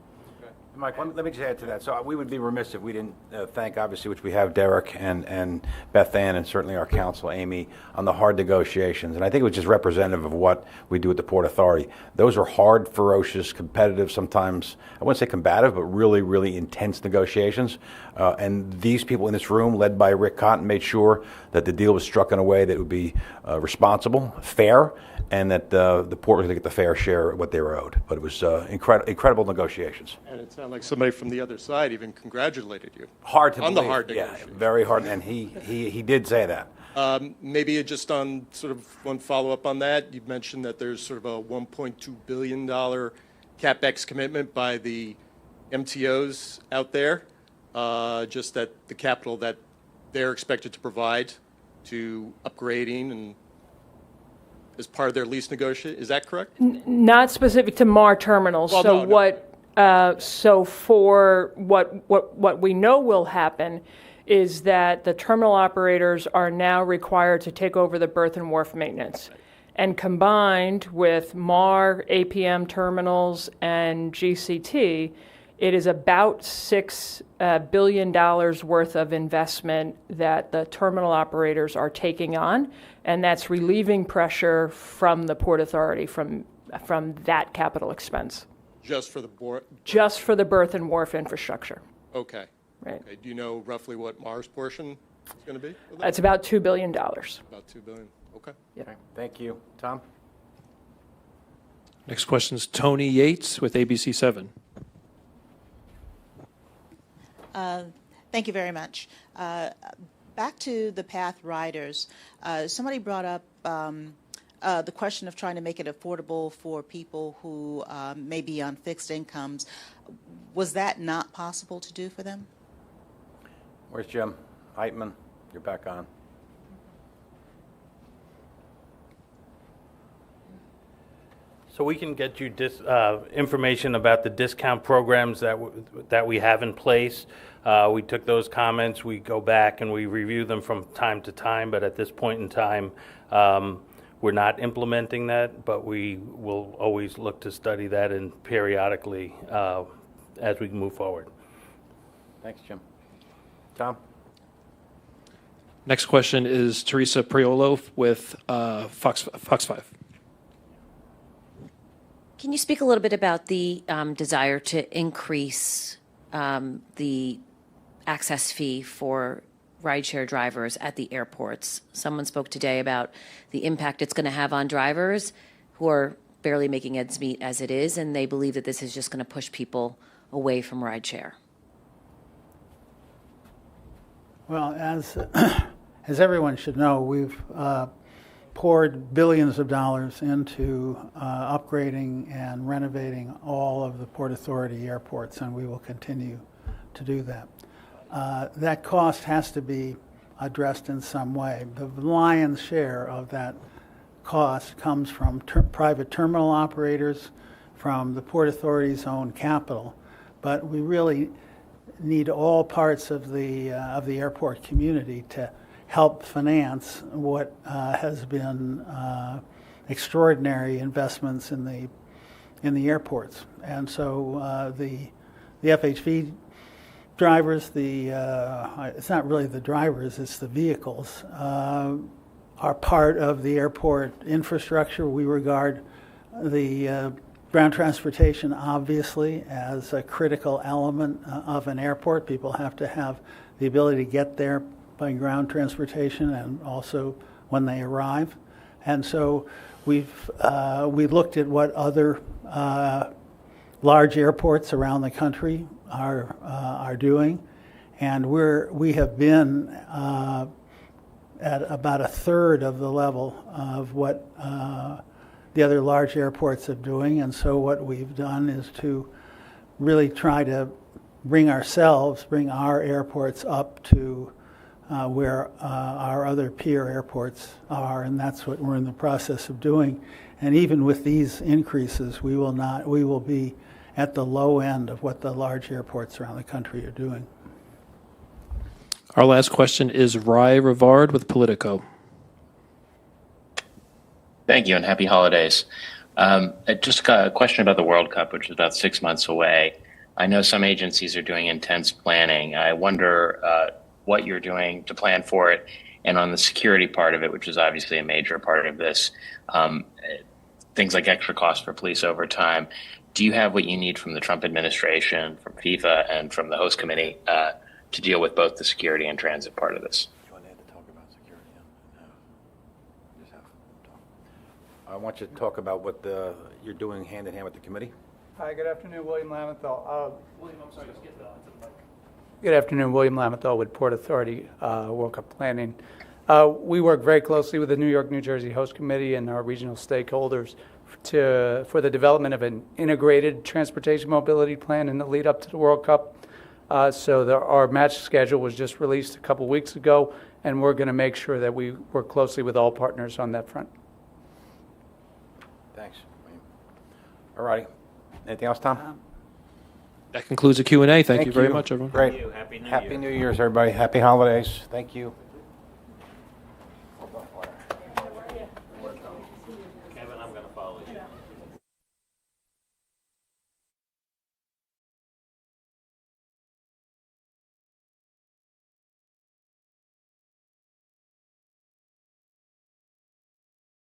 Mike, let me just add to that. So we would be remiss if we didn't thank, obviously, which we have Derek and Beth Ann and certainly our counsel, Amy, on the hard negotiations. And I think it was just representative of what we do at the Port Authority. Those are hard, ferocious, competitive, sometimes, I wouldn't say combative, but really, really intense negotiations. And these people in this room, led by Rick Cotton, made sure that the deal was struck in a way that would be responsible, fair, and that the port was going to get the fair share of what they were owed. But it was incredible negotiations. And it sounded like somebody from the other side even congratulated you. Hard to on believe. the hard Yeah, negotiations. very hard, and he did say that. Maybe just on sort of one follow-up on that, you mentioned that there's sort of a $1.2 billion CapEx commitment by the MTOs out there, just that the capital that they're expected to provide to upgrading and as part of their lease negotiation. Is that correct? Not specific to MAR terminals. Well, so no. So for what we know will happen is that the terminal operators are now required to take over the berth and wharf maintenance. And combined with MAR, APM terminals, and GCT, it is about $6 billion worth of investment that the terminal operators are taking on, and that's relieving pressure from the Port Authority from that capital expense. Just for the board? Just for the berth and wharf infrastructure. Okay. Right. Okay. Do you know roughly what Mars portion is going to be? It's about $2 billion. About $2 billion. Okay. Yeah. Okay. Thank you. Tom? Next question is Tony Yates with ABC7. Thank you very much. Back to the PATH riders. Somebody brought up the question of trying to make it affordable for people who may be on fixed incomes. Was that not possible to do for them? Where's Jim? Heitman, you're back on. So we can get you information about the discount programs that we have in place. We took those comments, we go back and we review them from time to time, but at this point in time, we're not implementing that, but we will always look to study that and periodically as we move forward. Thanks, Jim. Tom? Next question is Teresa Priolo with Fox 5. Can you speak a little bit about the desire to increase the access fee for rideshare drivers at the airports? Someone spoke today about the impact it's going to have on drivers who are barely making ends meet as it is, and they believe that this is just going to push people away from rideshare. Well, as everyone should know, we've poured billions of dollars into upgrading and renovating all of the Port Authority airports, and we will continue to do that. That cost has to be addressed in some way. The lion's share of that cost comes from private terminal operators, from the Port Authority's own capital, but we really need all parts of the airport community to help finance what has been extraordinary investments in the airports. And so the FHV drivers, it's not really the drivers, it's the vehicles, are part of the airport infrastructure. We regard the ground transportation obviously as a critical element of an airport. People have to have the ability to get there by ground transportation and also when they arrive. And so we looked at what other large airports around the country are doing, and we have been at about a third of the level of what the other large airports are doing. And so what we've done is to really try to bring our airports up to where our other peer airports are, and that's what we're in the process of doing. And even with these increases, we will be at the low end of what the large airports around the country are doing. Our last question is Rai Rivard with Politico. Thank you, and happy holidays. Just a question about the World Cup, which is about 6 months away. I know some agencies are doing intense planning. I wonder what you're doing to plan for it, and on the security part of it, which is obviously a major part of this, things like extra costs for police overtime. Do you have what you need from the Trump administration, from FIFA, and from the host committee to deal with both the security and transit part of this? I want you to talk about what you're doing hand in hand with the committee. Hi, good afternoon, William Lamenthal. William, I'm sorry, just get the mic. Good afternoon, William Lamenthal with Port Authority World Cup Planning. We work very closely with the New York, New Jersey Host Committee and our regional stakeholders for the development of an integrated transportation mobility plan in the lead up to the World Cup. Our match schedule was just released a couple weeks ago, and we're going to make sure that we work closely with all partners on that front. Thanks. All righty. Anything else, Tom? That concludes the Q&A. Thank you very much, everyone. Great. Happy New Year's, everybody. Happy holidays. Thank you.